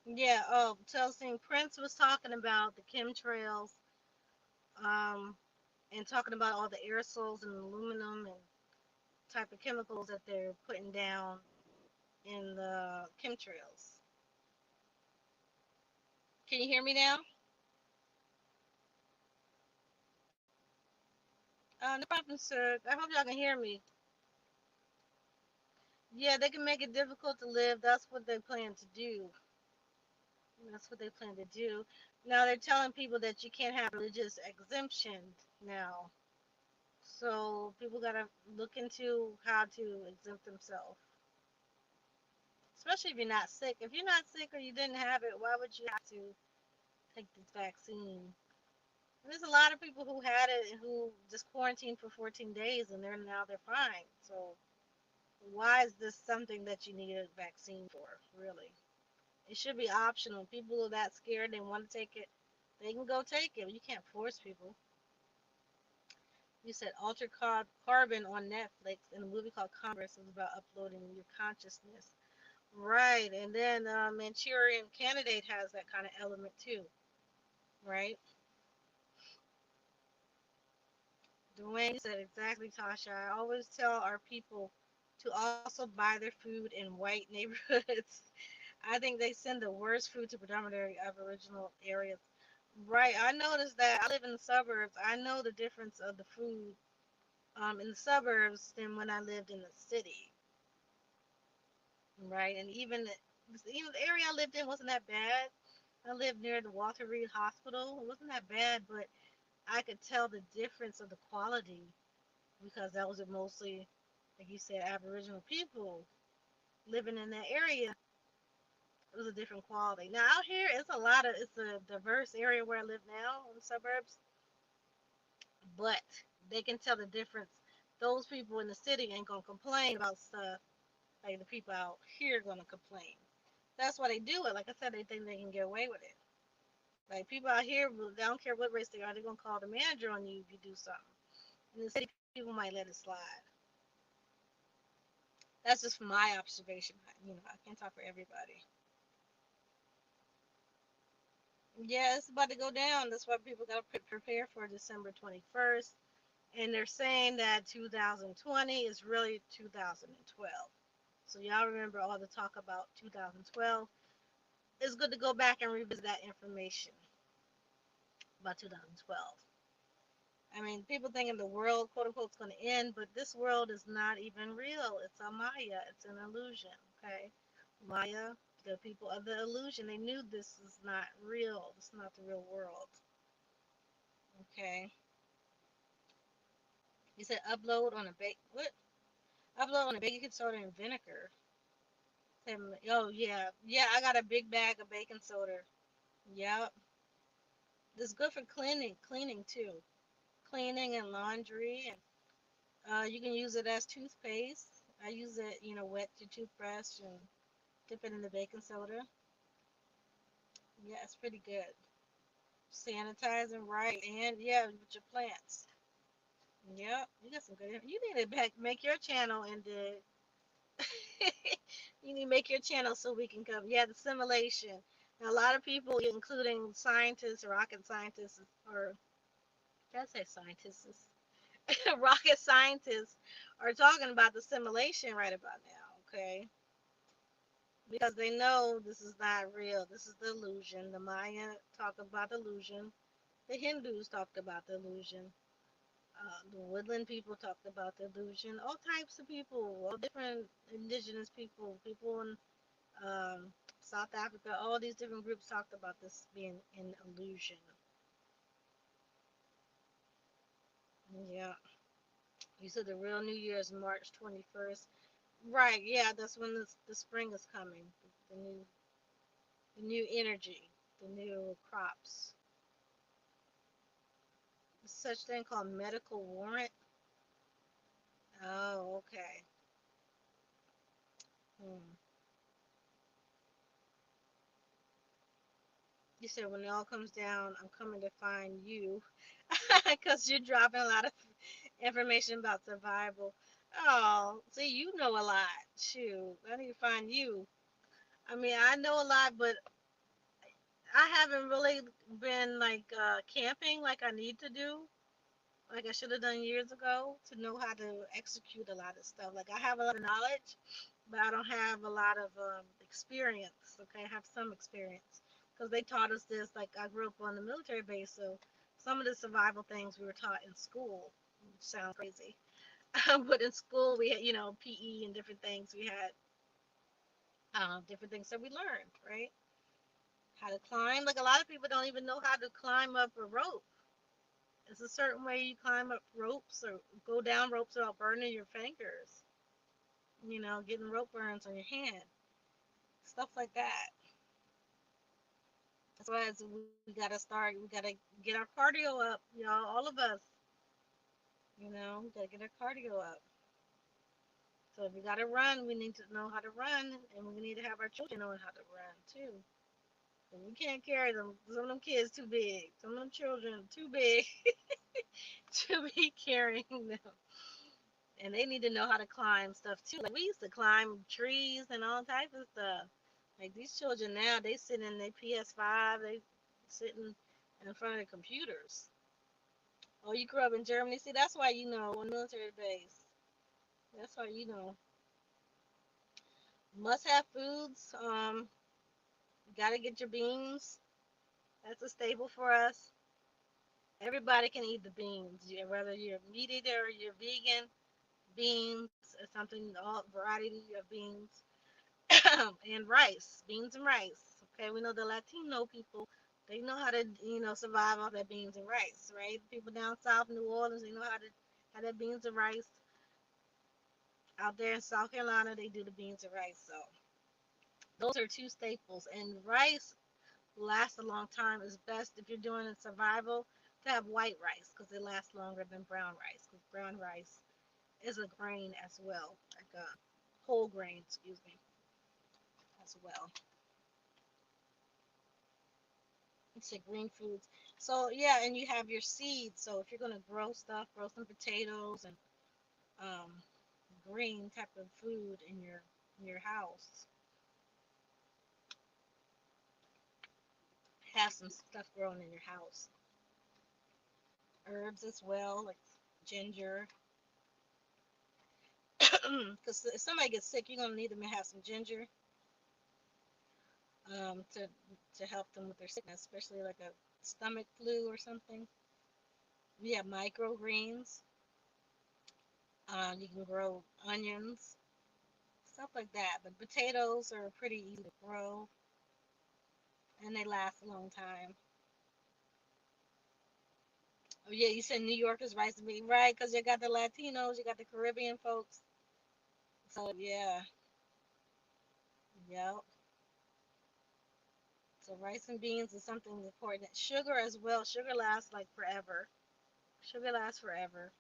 Yeah. Oh, Chelsea Prince was talking about the chemtrails, um, and talking about all the aerosols and aluminum and type of chemicals that they're putting down in the chemtrails. Can you hear me now? No problem, sir. I hope y'all can hear me. Yeah, they can make it difficult to live. That's what they plan to do. That's what they plan to do. Now they're telling people that you can't have religious exemption now. So people gotta look into how to exempt themselves. Especially if you're not sick. If you're not sick or you didn't have it, why would you have to take this vaccine? There's a lot of people who had it and who just quarantined for 14 days and they're fine. So why is this something that you need a vaccine for? Really, it should be optional. People are that scared they want to take it, they can go take it. You can't force people. You said Altered Carbon on Netflix, and a movie called Congress is about uploading your consciousness. Right, and then Manchurian Candidate has that kind of element too, right? Dwayne said exactly, Tasha. I always tell our people to also buy their food in white neighborhoods. I think they send the worst food to predominantly Aboriginal areas. Right, I noticed that. I live in the suburbs. I know the difference of the food in the suburbs than when I lived in the city. Right, and even the area I lived in wasn't that bad. I lived near the Walter Reed Hospital. It wasn't that bad, but I could tell the difference of the quality because that was mostly, like you said, Aboriginal people living in that area. It was a different quality. Now out here, it's a diverse area where I live now in the suburbs, but they can tell the difference. Those people in the city ain't gonna complain about stuff like the people out here gonna complain. That's why they do it. Like I said, they think they can get away with it. Like people out here, they don't care what race they are. They're gonna call the manager on you if you do something. In the city, people might let it slide. That's just from my observation. I can't talk for everybody. Yeah, it's about to go down. That's why people got to prepare for December 21st. And they're saying that 2020 is really 2012. So y'all remember all the talk about 2012. It's good to go back and revisit that information about 2012. I mean, people thinking the world, quote unquote, is going to end, but this world is not even real. It's a Maya. It's an illusion. Okay, Maya, the people of the illusion, they knew this is not real. This is not the real world. Okay, you said upload on a bake. What? Upload on a baking soda and vinegar. Oh yeah, yeah. I got a big bag of baking soda. Yep, it's good for cleaning too, cleaning and laundry, and you can use it as toothpaste. I use it, wet your toothbrush and dip it in the baking soda. Yeah, it's pretty good. Sanitizing, right? And yeah, with your plants. Yep, you got some good. You need to make your channel and you need to make your channel so we can come. Yeah, the simulation. Now, a lot of people, including scientists, rocket scientists, or did I say scientists? Rocket scientists are talking about the simulation right about now. Okay, because they know this is not real. This is the illusion. The Maya talked about the illusion. The Hindus talked about the illusion. The woodland people talked about the illusion. All types of people, all different indigenous people, people in South Africa, all these different groups talked about this being an illusion. Yeah. You said the real New Year is March 21st. Right, yeah, that's when the spring is coming. The new energy, the new crops. There's such thing called medical warrant. Oh, okay. Hmm. You said when it all comes down, I'm coming to find you because you're dropping a lot of information about survival. Oh, see, you know a lot. Shoot, I need to find you. I mean, I know a lot, but I haven't really been like camping like I need to do, like I should have done years ago to know how to execute a lot of stuff. Like I have a lot of knowledge, but I don't have a lot of experience. Okay, I have some experience because they taught us this. Like I grew up on the military base, so some of the survival things we were taught in school, which sounds crazy. But in school we had, PE and different things. We had different things that we learned, right? How to climb. Like a lot of people don't even know how to climb up a rope. It's a certain way you climb up ropes or go down ropes without burning your fingers. Getting rope burns on your hand. Stuff like that. That's why we gotta start. We gotta get our cardio up, y'all. All of us, we gotta get our cardio up. So if we gotta run, we need to know how to run, and we need to have our children know how to run too. And we can't carry them. Some of them kids too big. Some of them children too big to be carrying them. And they need to know how to climb stuff too. Like we used to climb trees and all types of stuff. Like these children now, they sit in their PS5, they sitting in front of the computers. Oh, you grew up in Germany? See, that's why you know on military base. That's why you know. Must have foods. You gotta get your beans. That's a staple for us. Everybody can eat the beans. Whether you're a meat eater or you're vegan, beans is something. All variety of beans. And rice, beans and rice. Okay, we know the Latino people, they know how to, survive off that beans and rice, right? People down south, New Orleans, they know how to have that beans and rice. Out there in South Carolina, they do the beans and rice. So those are two staples. And rice lasts a long time. It's best if you're doing a survival to have white rice because it lasts longer than brown rice. Because brown rice is a grain as well, like a whole grain, excuse me, as well. It's a green foods. So yeah, and you have your seeds. So if you're gonna grow stuff, grow some potatoes and um, green type of food in your house. Have some stuff growing in your house. Herbs as well, like ginger. Because if somebody gets sick, you're gonna need them to have some ginger to help them with their sickness, especially like a stomach flu or something. We have microgreens. You can grow onions, stuff like that. But potatoes are pretty easy to grow and they last a long time. Oh yeah, you said New York is rice and beans, right? Because you got the Latinos, you got the Caribbean folks. So yeah, yep. So rice and beans is something important. Sugar as well. Sugar lasts like forever. Sugar lasts forever.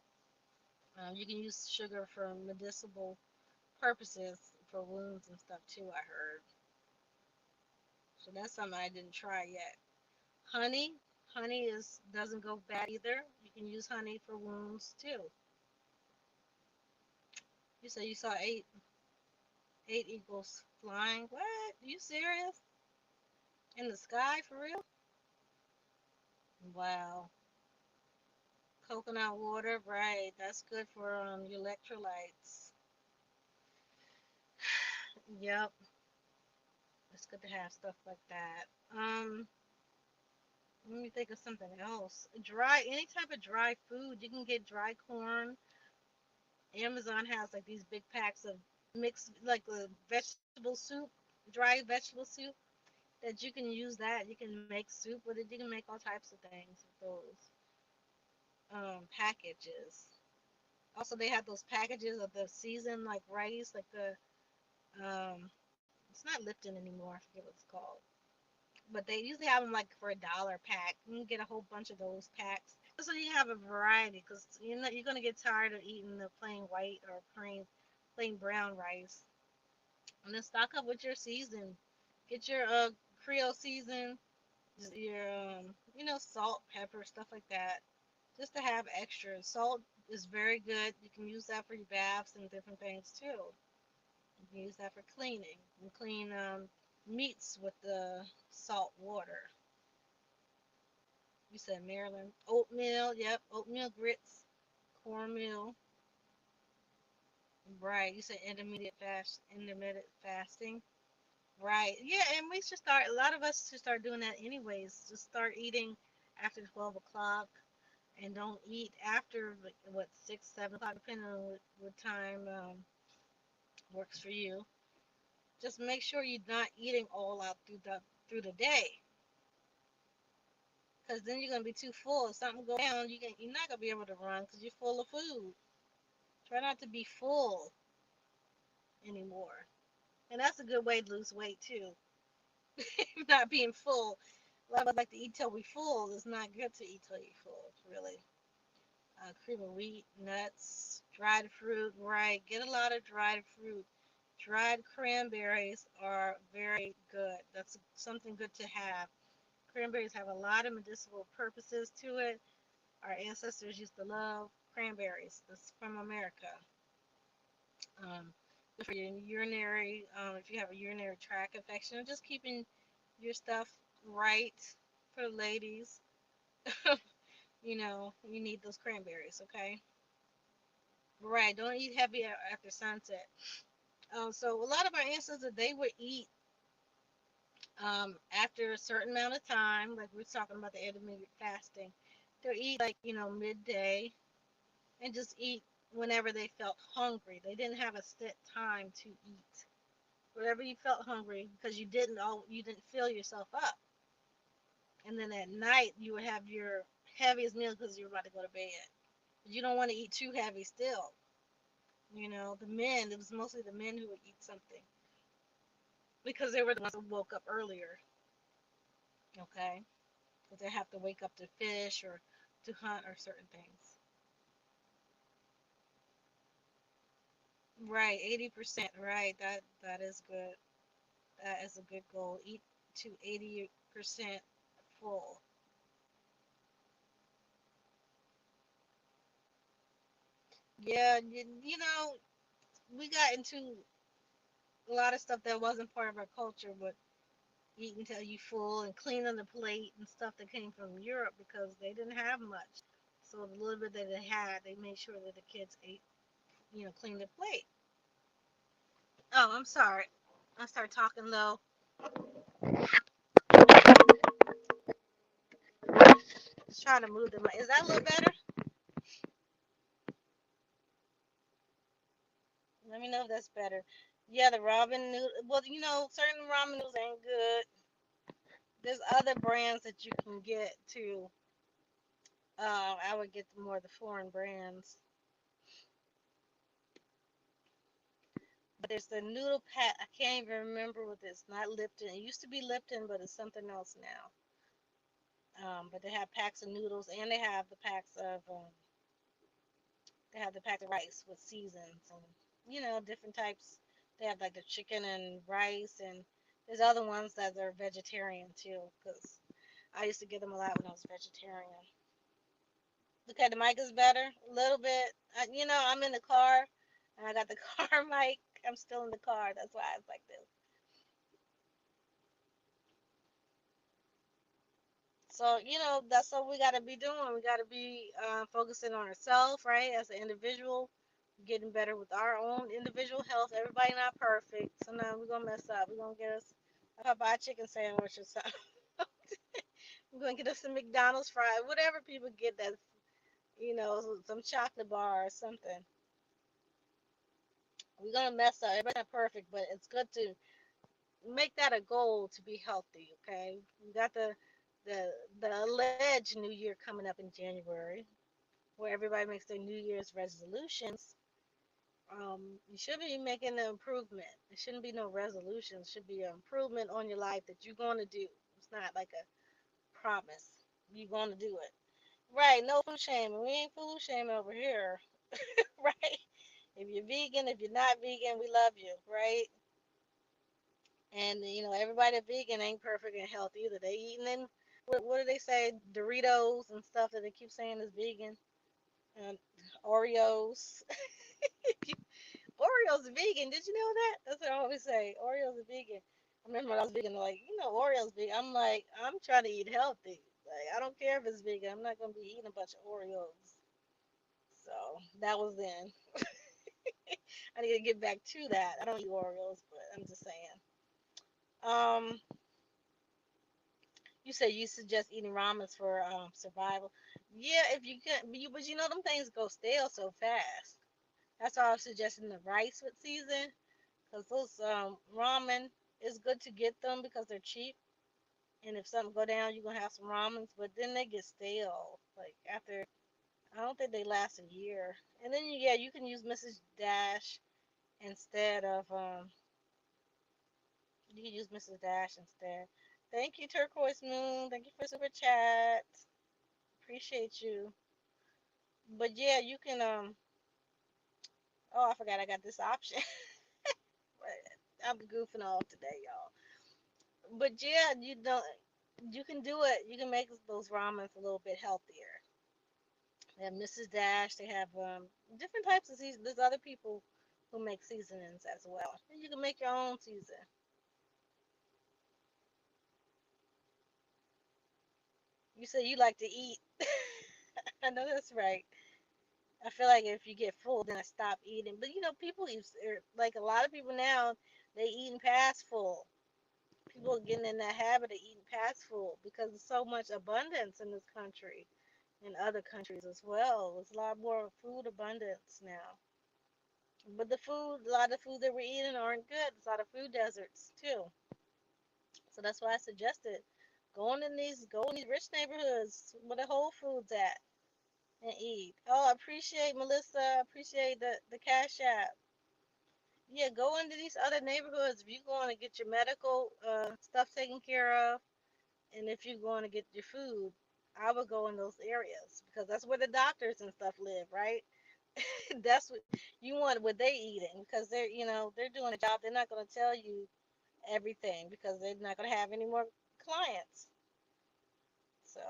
You can use sugar for medicinal purposes for wounds and stuff too. I heard. So that's something I didn't try yet. Honey, honey is doesn't go bad either. You can use honey for wounds too. You said you saw eight eagles flying. What? You serious? In the sky for real? Wow. Coconut water, right? That's good for your electrolytes. Yep, it's good to have stuff like that. Let me think of something else. Any type of dry food. You can get dry corn. Amazon has like these big packs of mixed, like the vegetable soup, dry vegetable soup that you can use that. You can make soup with it. You can make all types of things with those packages. Also, they have those packages of the seasoned like rice, like the it's not Lipton anymore. I forget what it's called. But they usually have them like for $1 pack. You can get a whole bunch of those packs, so you have a variety. Because you're gonna get tired of eating the plain white or plain brown rice. And then stock up with your season. Get your Creole season, your salt, pepper, stuff like that, just to have extra. Salt is very good. You can use that for your baths and different things too. You can use that for cleaning. You can clean meats with the salt water. You said Maryland. Oatmeal, yep. Oatmeal grits, cornmeal. Right. You said intermittent fasting. Right. Yeah, and we should start, a lot of us should start doing that anyways. Just start eating after 12 o'clock and don't eat after, like, what, 6, 7 o'clock, depending on what time works for you. Just make sure you're not eating all out through the day. Because then you're going to be too full. If something goes down, you're not going to be able to run because you're full of food. Try not to be full anymore. And that's a good way to lose weight too. Not being full. A lot of us like to eat till we full. It's not good to eat till you're full, really. Cream of wheat, nuts, dried fruit, right? Get a lot of dried fruit. Dried cranberries are very good. That's something good to have. Cranberries have a lot of medicinal purposes to it. Our ancestors used to love cranberries. That's from America. Um, Good for your urinary, if you have a urinary tract infection, just keeping your stuff right for the ladies. You need those cranberries, okay? Right, don't eat heavy after sunset. So a lot of our ancestors, they would eat after a certain amount of time, like we're talking about the intermittent fasting. They'll eat like, midday and just eat whenever they felt hungry. They didn't have a set time to eat. Whenever you felt hungry, because you didn't fill yourself up. And then at night you would have your heaviest meal because you're about to go to bed. But you don't want to eat too heavy still. The men, it was mostly the men who would eat something because they were the ones who woke up earlier, okay? Because they have to wake up to fish or to hunt or certain things. Right, 80%, right. That is good. That is a good goal. Eat to 80% full. Yeah, we got into a lot of stuff that wasn't part of our culture, but eat until you full and cleaning the plate and stuff that came from Europe because they didn't have much. So the little bit that they had, they made sure that the kids ate, cleaned the plate. Oh, I'm sorry. I start talking low. Just trying to move the mic. Is that a little better? Let me know if that's better. Yeah, the ramen noodle. Well, certain ramen noodles ain't good. There's other brands that you can get too. I would get more of the foreign brands. But there's the noodle pack. I can't even remember what it's not Lipton. It used to be Lipton, but it's something else now. But they have packs of noodles and they have the packs of rice with seasons and different types. They have like the chicken and rice, and there's other ones that are vegetarian too. Because I used to get them a lot when I was vegetarian. Okay, the mic is better a little bit. I'm in the car, and I got the car mic. I'm still in the car. That's why it's like this. So, that's what we got to be doing. We got to be focusing on ourselves, right? As an individual, getting better with our own individual health. Everybody not perfect. Sometimes we're going to mess up. We're going to get us a Popeye chicken sandwich or something. We're going to get us some McDonald's fries, whatever people get that's, some chocolate bar or something. We're going to mess up. Everybody's not perfect, but it's good to make that a goal to be healthy, okay? We got the the alleged new year coming up in January, where everybody makes their New Year's resolutions. You should be making an improvement. It shouldn't be no resolution. It should be an improvement on your life that you're going to do. It's not like a promise. You're going to do it. Right, no food shaming. We ain't food shaming over here. Right? If you're vegan, if you're not vegan, we love you, right? And everybody that vegan ain't perfect and healthy either. They eating them. What do they say? Doritos and stuff that they keep saying is vegan. And Oreos. Oreos are vegan. Did you know that? That's what I always say. Oreos are vegan. I remember when I was vegan, like, Oreos vegan. I'm like, I'm trying to eat healthy. Like, I don't care if it's vegan. I'm not gonna be eating a bunch of Oreos. So that was then. I need to get back to that. I don't eat Oreos, but I'm just saying. Um, you said you suggest eating ramen for survival. Yeah, if you can, but them things go stale so fast. That's why I was suggesting the rice with season, because those ramen is good to get them because they're cheap. And if something go down, you're gonna have some ramens, but then they get stale. Like after, I don't think they last a year. And then you can use Mrs. Dash instead of you can use Mrs. Dash instead. Thank you, Turquoise Moon. Thank you for super chat. Appreciate you. But yeah, you can oh, I forgot I got this option. I'm goofing off today, y'all. But yeah, you can do it. You can make those ramens a little bit healthier. They have Mrs. Dash. They have different types of seasonings. There's other people who make seasonings as well. And you can make your own season. You say you like to eat. I know that's right. I feel like if you get full, then I stop eating. But people eat like a lot of people now. They eating past full. People are getting in that habit of eating past full because there's so much abundance in this country and other countries as well. There's a lot more food abundance now. But a lot of food that we're eating aren't good. There's a lot of food deserts too. So that's why I suggested go in these rich neighborhoods where the Whole Foods at and eat. Oh, I appreciate Melissa. I appreciate the Cash App. Yeah, go into these other neighborhoods if you're going to get your medical stuff taken care of, and if you're going to get your food. I would go in those areas because that's where the doctors and stuff live, right? That's what they eating because they're doing a job. They're not going to tell you everything because they're not going to have any more clients. So,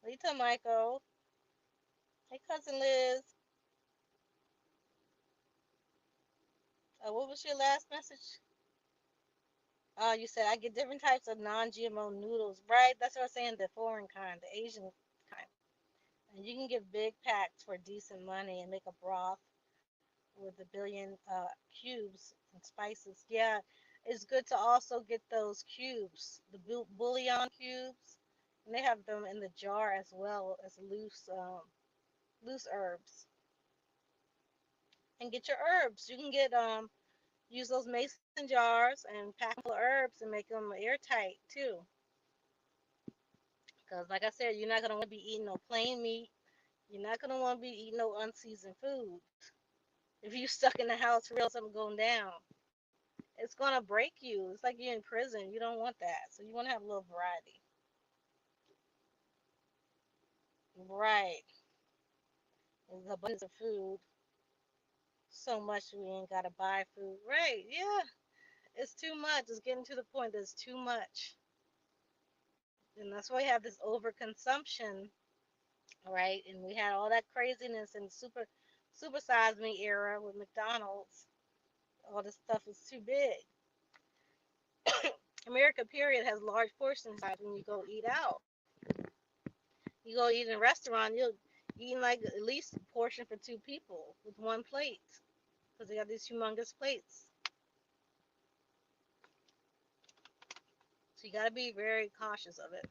Lita Michael, hey cousin Liz, what was your last message? Oh, you said I get different types of non-GMO noodles, right? That's what I'm saying, the foreign kind, the Asian kind. And you can get big packs for decent money and make a broth with a billion cubes and spices. Yeah, it's good to also get those cubes, the bouillon cubes, and they have them in the jar as well as loose herbs. And get your herbs. You can get use those mason jars and pack them full of herbs and make them airtight too. Because like I said, you're not gonna want to be eating no plain meat. You're not gonna want to be eating no unseasoned food. If you're stuck in the house for real, something going down, it's gonna break you. It's like you're in prison. You don't want that. So you want to have a little variety. Right. There's abundance of food. So much we ain't gotta buy food. Right. Yeah. It's too much. It's getting to the point that it's too much. And that's why we have this overconsumption, right? And we had all that craziness in super size me era with McDonald's. All this stuff is too big. America, period, has large portion size when you go eat out. You go eat in a restaurant, you'll eat like at least a portion for two people with one plate because they got these humongous plates. So you got to be very cautious of it.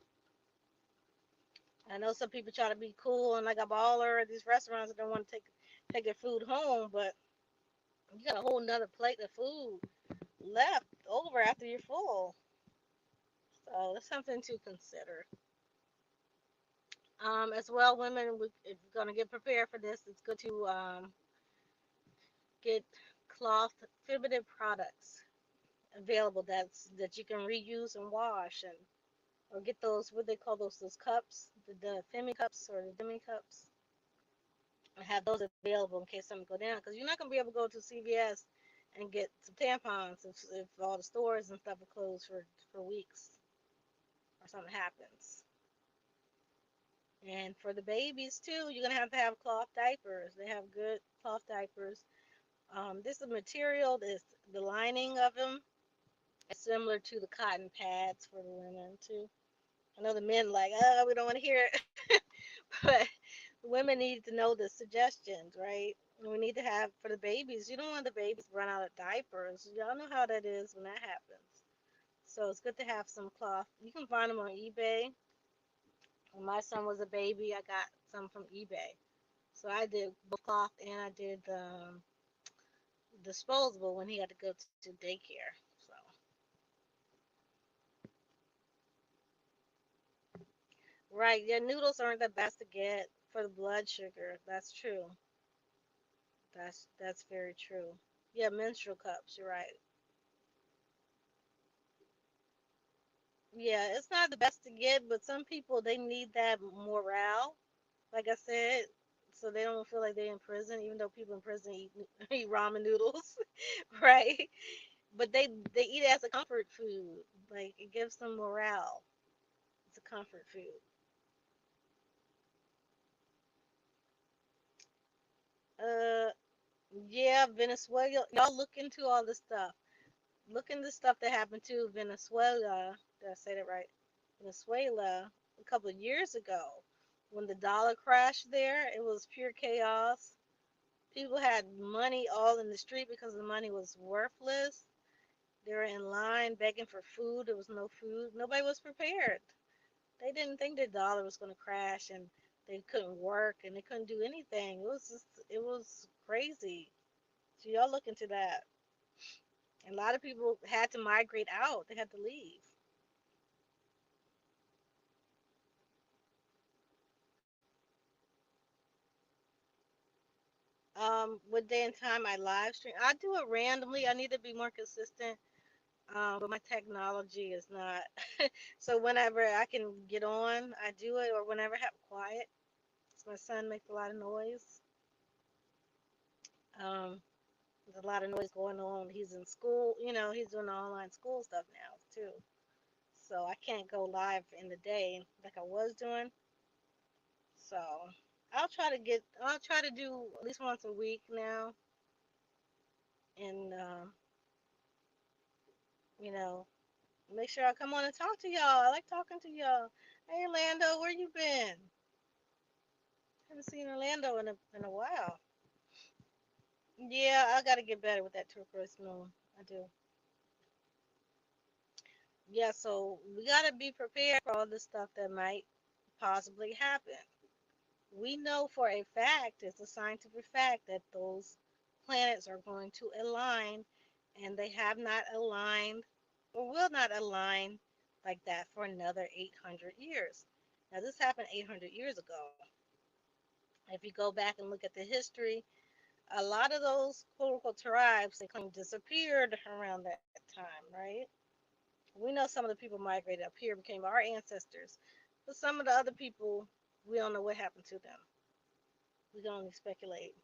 I know some people try to be cool and like a baller at these restaurants that don't want to take their food home, but you got a whole nother plate of food left over after you're full. So that's something to consider. As well, women, if you're gonna get prepared for this, it's good to get cloth fibulative products available that you can reuse and wash, and or get those what they call those cups, the Femi cups or the demi cups, and have those available in case something go down. Because you're not gonna be able to go to CVS and get some tampons if all the stores and stuff are closed for weeks or something happens. And for the babies too, you're gonna have cloth diapers. They have good cloth diapers. This is a material. This the lining of them is similar to the cotton pads for the women too. I know the men like, oh, we don't want to hear it, but women need to know the suggestions, right? We need to have for the babies. You don't want the babies to run out of diapers. Y'all know how that is when that happens. So it's good to have some cloth. You can find them on eBay. When my son was a baby, I got some from eBay. So I did both cloth and I did disposable when he had to go to daycare. So right, yeah, noodles aren't the best to get for the blood sugar. That's true. That's very true. Yeah, menstrual cups. You're right. Yeah, it's not the best to get, but some people they need that morale, like I said, so they don't feel like they're in prison, even though people in prison eat, eat ramen noodles, right? But they eat it as a comfort food. Like it gives them morale. It's a comfort food. Uh, yeah, Venezuela. Y'all look into all this stuff. Look into stuff that happened to Venezuela. Did I say that right? Venezuela a couple of years ago when the dollar crashed there. It was pure chaos. People had money all in the street because the money was worthless. They were in line begging for food. There was no food. Nobody was prepared. They didn't think the dollar was going to crash and they couldn't work and they couldn't do anything. It was crazy. So y'all look into that. And a lot of people had to migrate out. They had to leave. What day and time I live stream? I do it randomly. I need to be more consistent. But my technology is not. So whenever I can get on, I do it, or whenever I have quiet. 'Cause my son makes a lot of noise. There's a lot of noise going on. He's in school. He's doing the online school stuff now too. So I can't go live in the day like I was doing. So I'll try to do at least once a week now, and you know, make sure I come on and talk to y'all. I like talking to y'all. Hey, Orlando, where you been? Haven't seen Orlando in a while. Yeah, I gotta get better with that turquoise moon. I do. Yeah, so we gotta be prepared for all the stuff that might possibly happen. We know for a fact, it's a scientific fact, that those planets are going to align, and they have not aligned or will not align like that for another 800 years. Now, this happened 800 years ago. If you go back and look at the history, a lot of those quote unquote tribes they claim disappeared around that time, right? We know some of the people migrated up here, became our ancestors, but some of the other people, we don't know what happened to them. We can only speculate.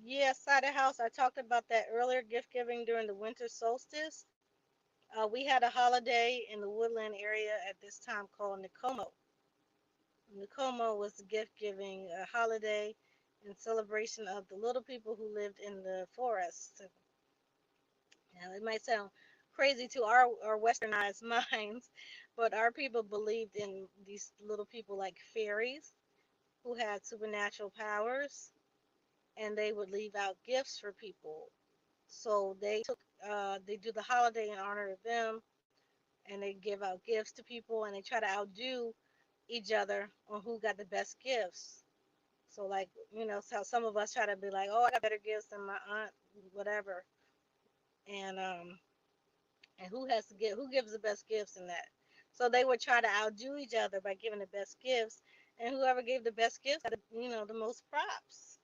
Yeah, side of house. I talked about that earlier. Gift giving during the winter solstice. We had a holiday in the woodland area at this time called Nikomo. Nikomo was the gift giving holiday in celebration of the little people who lived in the forest. Now, it might sound crazy to our westernized minds, but our people believed in these little people like fairies who had supernatural powers, and they would leave out gifts for people. So they do the holiday in honor of them, and they give out gifts to people, and they try to outdo each other on who got the best gifts. So like how some of us try to be like, oh, I got better gifts than my aunt, whatever, and who gives the best gifts in that. So they would try to outdo each other by giving the best gifts, and whoever gave the best gifts got the most props.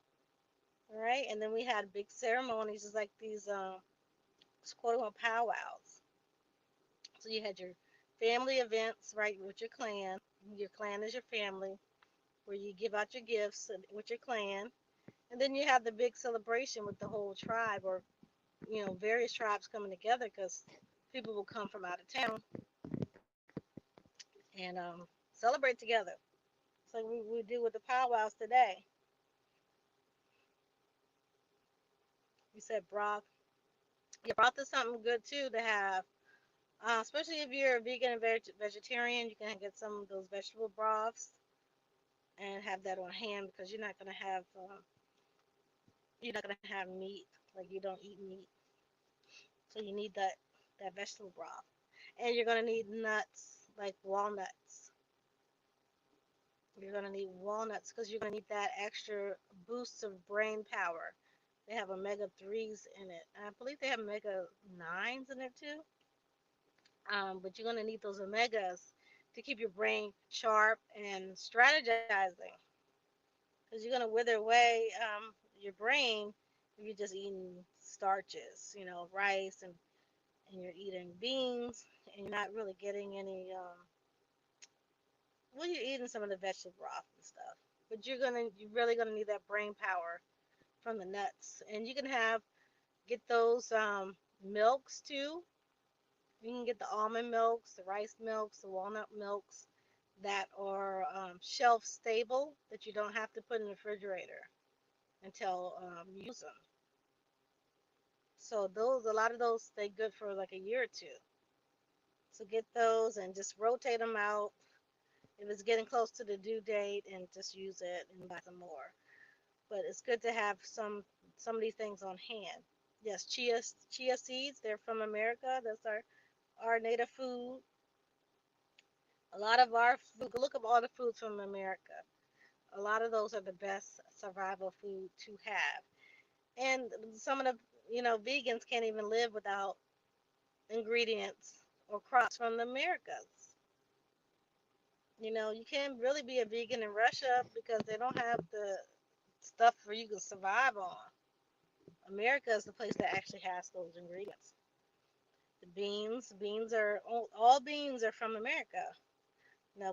All right, and then we had big ceremonies, just like these quote unquote powwows. So you had your family events, right, with your clan. Your clan is your family, where you give out your gifts with your clan, and then you have the big celebration with the whole tribe, or various tribes coming together because people will come from out of town and celebrate together. So we do with the powwows today. You said broth. Yeah, broth is something good too to have. Especially if you're a vegan and vegetarian, you can get some of those vegetable broths and have that on hand because you're not gonna have meat, like you don't eat meat, so you need that vegetable broth, and you're gonna need nuts like walnuts. You're gonna need walnuts because you're gonna need that extra boost of brain power. They have omega 3s in it. I believe they have omega 9s in it too. But you're gonna need those omegas to keep your brain sharp and strategizing because you're gonna wither away your brain if you're just eating starches, rice and and you're eating beans, and you're not really getting any. Well, you're eating some of the vegetable broth and stuff, but you're really gonna need that brain power from the nuts, and you can get those milks too. You can get the almond milks, the rice milks, the walnut milks that are shelf stable, that you don't have to put in the refrigerator until you use them. So a lot of those stay good for like a year or two. So get those and just rotate them out if it's getting close to the due date, and just use it and buy some more. But it's good to have some of these things on hand. Yes, chia seeds, they're from America. That's our native food. A lot of our food, look up all the foods from America. A lot of those are the best survival food to have. And some of the, vegans can't even live without ingredients or crops from the Americas. You can't really be a vegan in Russia because they don't have the stuff where you can survive on. America is the place that actually has those ingredients. The beans are all beans are from America.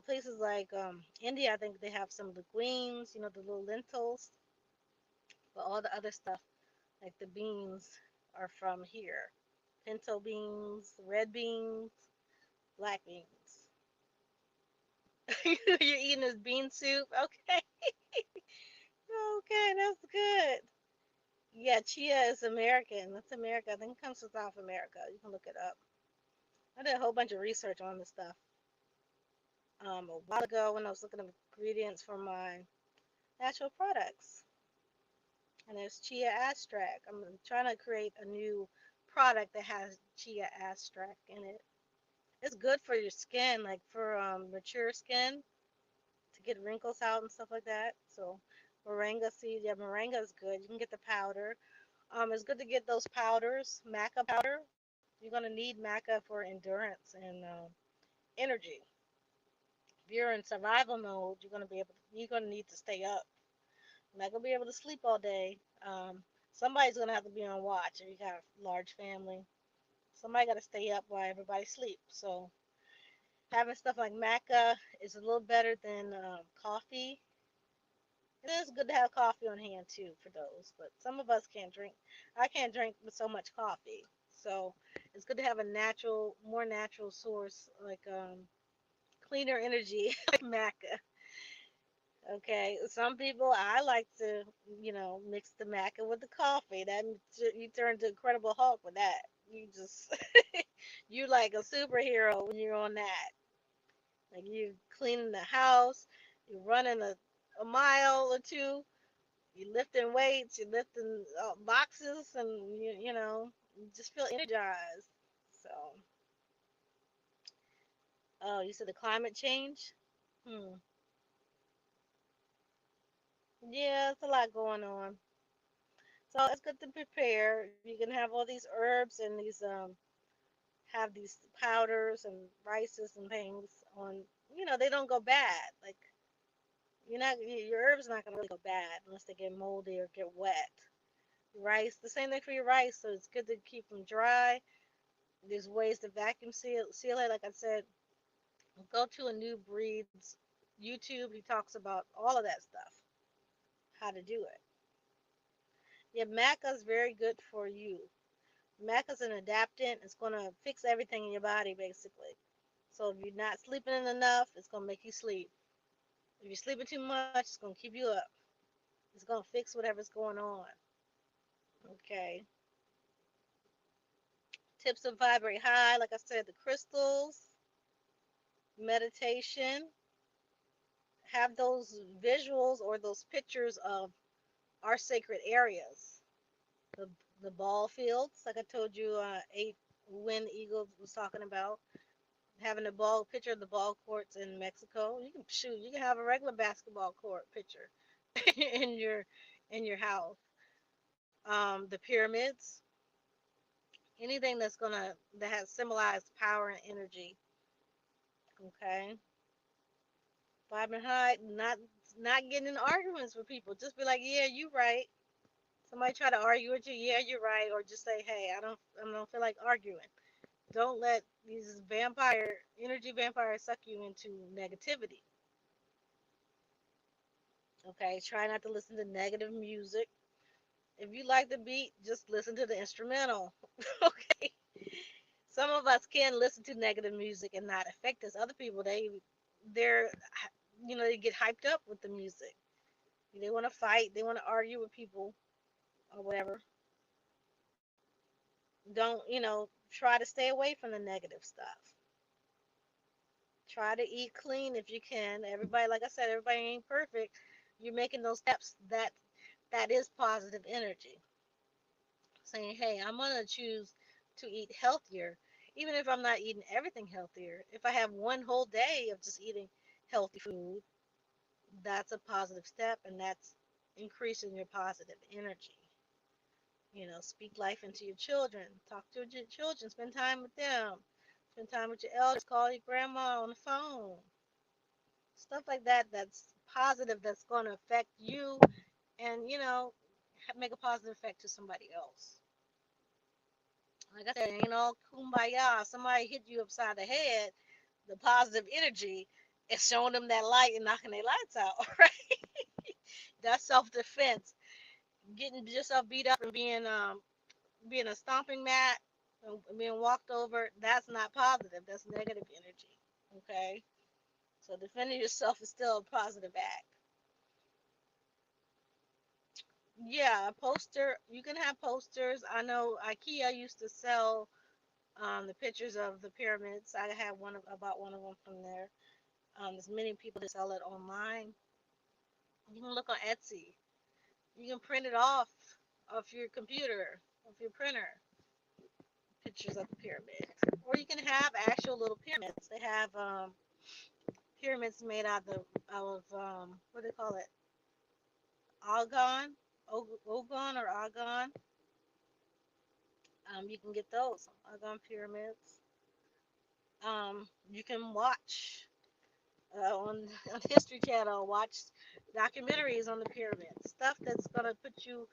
Places like India, I think they have some linguines, the little lentils, but all the other stuff, like the beans, are from here. Pinto beans, red beans, black beans. You're eating this bean soup? Okay. Okay, that's good. Yeah, chia is American. That's America. I think it comes from South America. You can look it up. I did a whole bunch of research on this stuff a while ago when I was looking at ingredients for my natural products. And there's chia extract. I'm trying to create a new product that has chia extract in it. It's good for your skin, like for mature skin, to get wrinkles out and stuff like that. So moringa seed, yeah, moringa is good. You can get the powder. It's good to get those powders, maca powder. You're gonna need maca for endurance and energy. If you're in survival mode, you're gonna need to stay up. You're not gonna be able to sleep all day. Somebody's gonna have to be on watch if you got a large family. Somebody got to stay up while everybody sleeps. So having stuff like maca is a little better than coffee. It is good to have coffee on hand too for those, but some of us can't drink. I can't drink with so much coffee, so it's good to have a more natural source like cleaner energy like maca. Okay, some people I like to, mix the maca with the coffee. That you turn to Incredible Hulk with that. You just you like a superhero when you're on that. Like you cleaning the house, you running a mile or two, you lifting weights, you lifting boxes, and you just feel energized. So, oh, you said the climate change? Hmm. Yeah, it's a lot going on. So it's good to prepare. You can have all these herbs and these have these powders and rices and things on. They don't go bad. Like your herbs not gonna really go bad unless they get moldy or get wet. Rice, the same thing for your rice. So it's good to keep them dry. There's ways to vacuum seal it. Like I said, go to a new breed's YouTube. He talks about all of that stuff, how to do it. Yeah, maca is very good for you. Maca is an adaptant. It's gonna fix everything in your body basically. So if you're not sleeping enough, it's gonna make you sleep. If you're sleeping too much, it's gonna keep you up. It's gonna fix whatever's going on. Okay. Tips to vibrate high, like I said, the crystals, meditation, have those visuals or those pictures of our sacred areas. The the ball fields, like I told you, eight Wind Eagle was talking about. Having a ball picture of the ball courts in Mexico. You can have a regular basketball court picture in your house. The pyramids, anything that has symbolized power and energy. Okay, vibing high, not getting in arguments with people. Just be like, yeah, you right. Somebody try to argue with you, yeah, you're right, or just say, hey, I don't feel like arguing. Don't let these energy vampires suck you into negativity. Okay, try not to listen to negative music. If you like the beat, just listen to the instrumental. Okay. Some of us can listen to negative music and not affect us. Other people, they're they get hyped up with the music. They want to fight, they want to argue with people or whatever. Don't, try to stay away from the negative stuff. Try to eat clean if you can. Everybody, like I said, everybody ain't perfect. You're making those steps that is positive energy. Saying, hey, I'm gonna choose to eat healthier, even if I'm not eating everything healthier. If I have one whole day of just eating healthy food, that's a positive step, and that's increasing your positive energy. Speak life into your children. Talk to your children. Spend time with them. Spend time with your elders. Call your grandma on the phone. Stuff like that. That's positive. That's going to affect you, and make a positive effect to somebody else. Like I said, it ain't all kumbaya. Somebody hit you upside the head. The positive energy is showing them that light and knocking their lights out. Right? That's self defense. Getting yourself beat up and being a stomping mat and being walked over, that's not positive. That's negative energy. Okay? So defending yourself is still a positive act. Yeah, a poster. You can have posters. I know IKEA used to sell the pictures of the pyramids. I had about one of them from there. There's many people that sell it online. You can look on Etsy. You can print it off your computer, off your printer, pictures of the pyramid. Or you can have actual little pyramids. They have pyramids made out of what do they call it? Argon, Ogon or argon. You can get those argon pyramids. You can watch on History Channel. Watch documentaries on the pyramids. Stuff that's gonna put you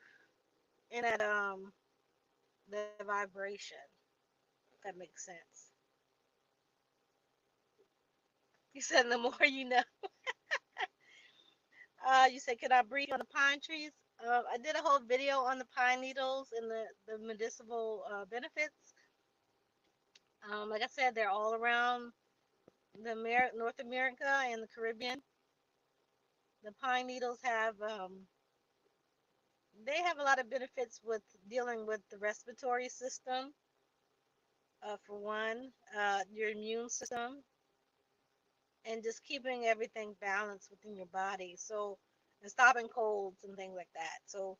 in that vibration. If that makes sense. You said the more you know. You said, can I brief on the pine trees? I did a whole video on the pine needles and the medicinal benefits. Like I said, they're all around North America and the Caribbean. The pine needles they have a lot of benefits with dealing with the respiratory system, for one, your immune system, and just keeping everything balanced within your body. So, and stopping colds and things like that. So,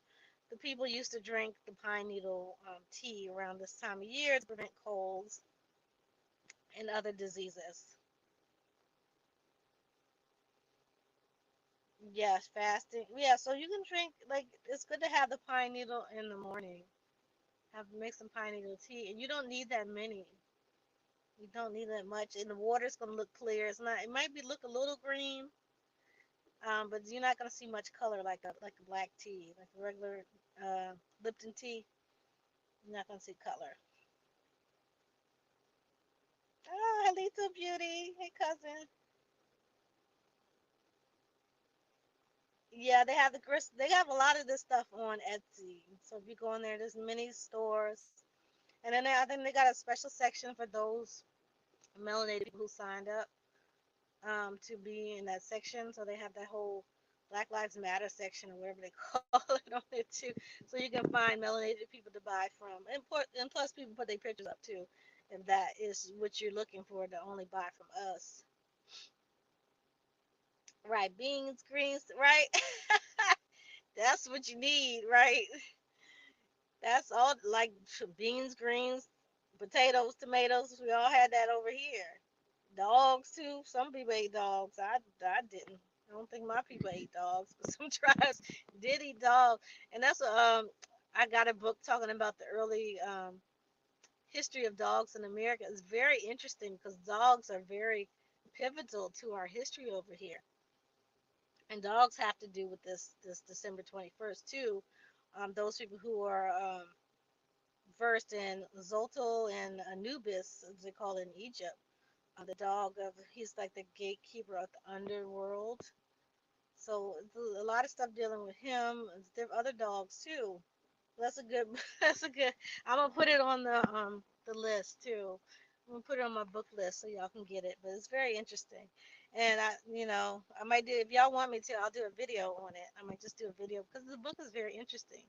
the people used to drink the pine needle tea around this time of year to prevent colds and other diseases. Yes, fasting. Yeah, so you can drink, like, it's good to have the pine needle in the morning. Make some pine needle tea, and you don't need that many. You don't need that much, and the water's gonna look clear. It's not. It might be look a little green, but you're not gonna see much color like a black tea, like a regular Lipton tea. You're not gonna see color. Oh, little beauty. Hey, cousin. Yeah, they have they have a lot of this stuff on Etsy. So if you go in there, there's many stores, and then I think they got a special section for those melanated people who signed up to be in that section. So they have that whole Black Lives Matter section or whatever they call it on there too. So you can find melanated people to buy from, and plus people put their pictures up too, if that is what you're looking for to only buy from us. Right, beans, greens, right? That's what you need, right? That's all, like beans, greens, potatoes, tomatoes. We all had that over here. Dogs too. Some people ate dogs. I didn't. I don't think my people ate dogs, but some tribes did eat dogs. And that's I got a book talking about the early history of dogs in America. It's very interesting because dogs are very pivotal to our history over here. And dogs have to do with this December 21st too. Those people who are first in Zotel and Anubis, as they call it in Egypt. The dog of he's like the gatekeeper of the underworld. So a lot of stuff dealing with him. There are other dogs too. That's a good. That's a good. I'm gonna put it on the list too. I'm gonna put it on my book list so y'all can get it. But it's very interesting, and I might do if y'all want me to. I'll do a video on it. I might just do a video because the book is very interesting.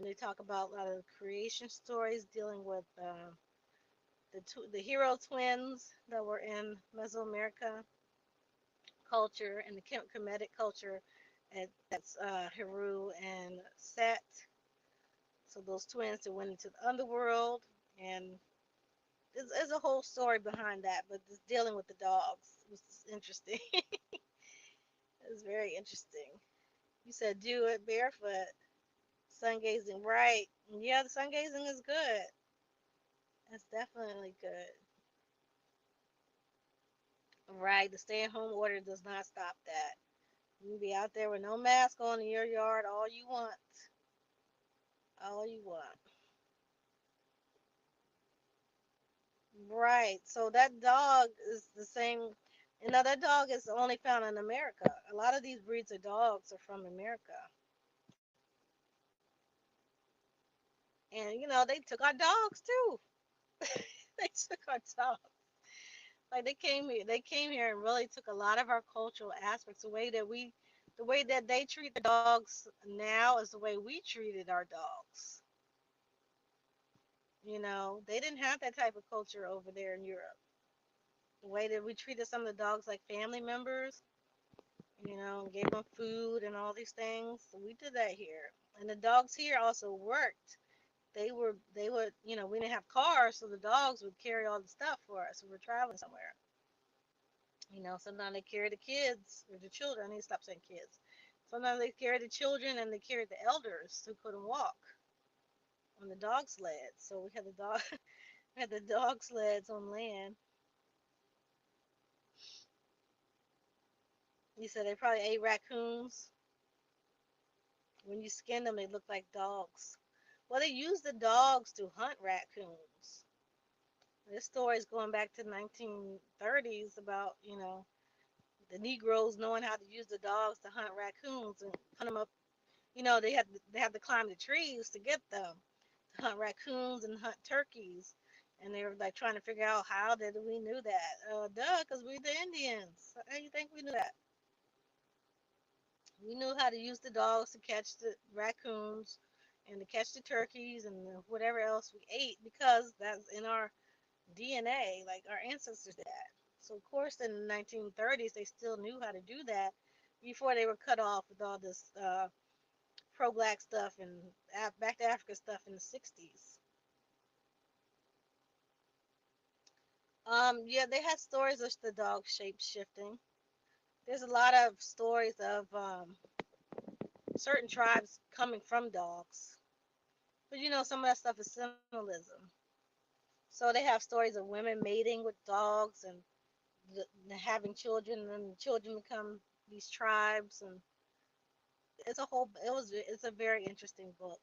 They talk about a lot of creation stories dealing with the hero twins that were in Mesoamerica culture and the Kemetic culture. And that's Heru and Set. So those twins that went into the underworld, and there's a whole story behind that. But just dealing with the dogs was interesting. It's very interesting. You said do it barefoot, sun gazing, right? Yeah, the sun gazing is good. It's definitely good. Right, the stay-at-home order does not stop that. You can be out there with no mask on in your yard all you want. All you want. Right. So that dog is the same. That dog is only found in America. A lot of these breeds of dogs are from America. And they took our dogs too. They took our dogs. Like they came here and really took a lot of our cultural aspects. The way that they treat the dogs now is the way we treated our dogs. They didn't have that type of culture over there in Europe. The way that we treated some of the dogs like family members, gave them food and all these things. So we did that here. And the dogs here also worked. They would, we didn't have cars, so the dogs would carry all the stuff for us if we're traveling somewhere. Sometimes they carry the kids or the children. I need to stop saying kids. Sometimes they carry the children and they carried the elders who couldn't walk on the dog sled. So we had the dog had the dog sleds on land. You said they probably ate raccoons. When you skin them, they look like dogs. Well, they used the dogs to hunt raccoons. This story is going back to the 1930s about, the Negroes knowing how to use the dogs to hunt raccoons and hunt them up. They have to climb the trees to get them, to hunt raccoons and hunt turkeys. And they were like trying to figure out how did we knew that? Duh, because we the Indians. How do you think we knew that? We knew how to use the dogs to catch the raccoons and to catch the turkeys and whatever else we ate because that's in our DNA, like our ancestors did that. So, of course, in the 1930s, they still knew how to do that before they were cut off with all this pro black stuff and back to Africa stuff in the 60s. Yeah, they had stories of the dog shape shifting. There's a lot of stories of certain tribes coming from dogs. But some of that stuff is symbolism. So they have stories of women mating with dogs and having children, and the children become these tribes, and it's a very interesting book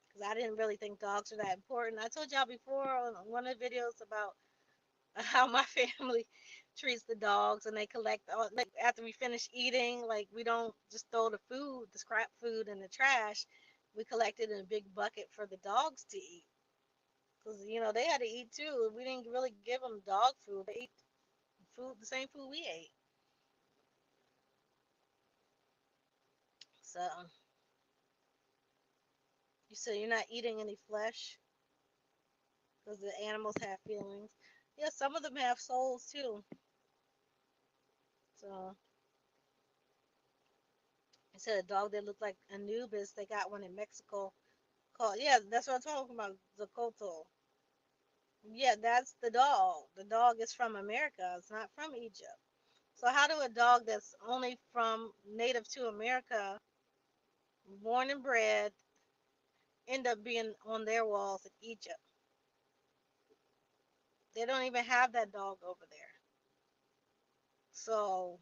because I didn't really think dogs are that important. I told y'all before on one of the videos about how my family treats the dogs, and they collect like after we finish eating, like we don't just throw the food, the scrap food in the trash. We collect it in a big bucket for the dogs to eat. Because, they had to eat too. We didn't really give them dog food. They ate food, the same food we ate. So, you said you're not eating any flesh because the animals have feelings. Yeah, some of them have souls too. So, you said a dog that looked like Anubis. They got one in Mexico called, yeah, that's what I'm talking about, Zacoto. Yeah, that's the dog. The dog is from America. It's not from Egypt. So how do a dog that's only from native to America, born and bred, end up being on their walls in Egypt? They don't even have that dog over there. So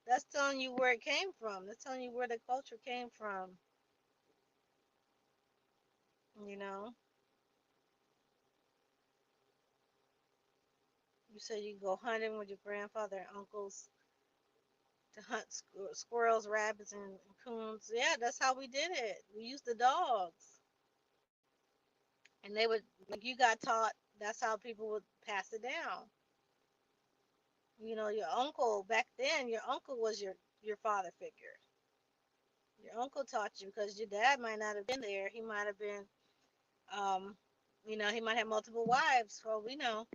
that's telling you where it came from. That's telling you where the culture came from. You know, you said you go hunting with your grandfather and uncles to hunt squirrels, rabbits, and coons. Yeah, that's how we did it. We used the dogs, and they would like you got taught. That's how people would pass it down. You know, your uncle back then. Your uncle was your father figure. Your uncle taught you because your dad might not have been there. He might have been, um, he might have multiple wives, for all we know,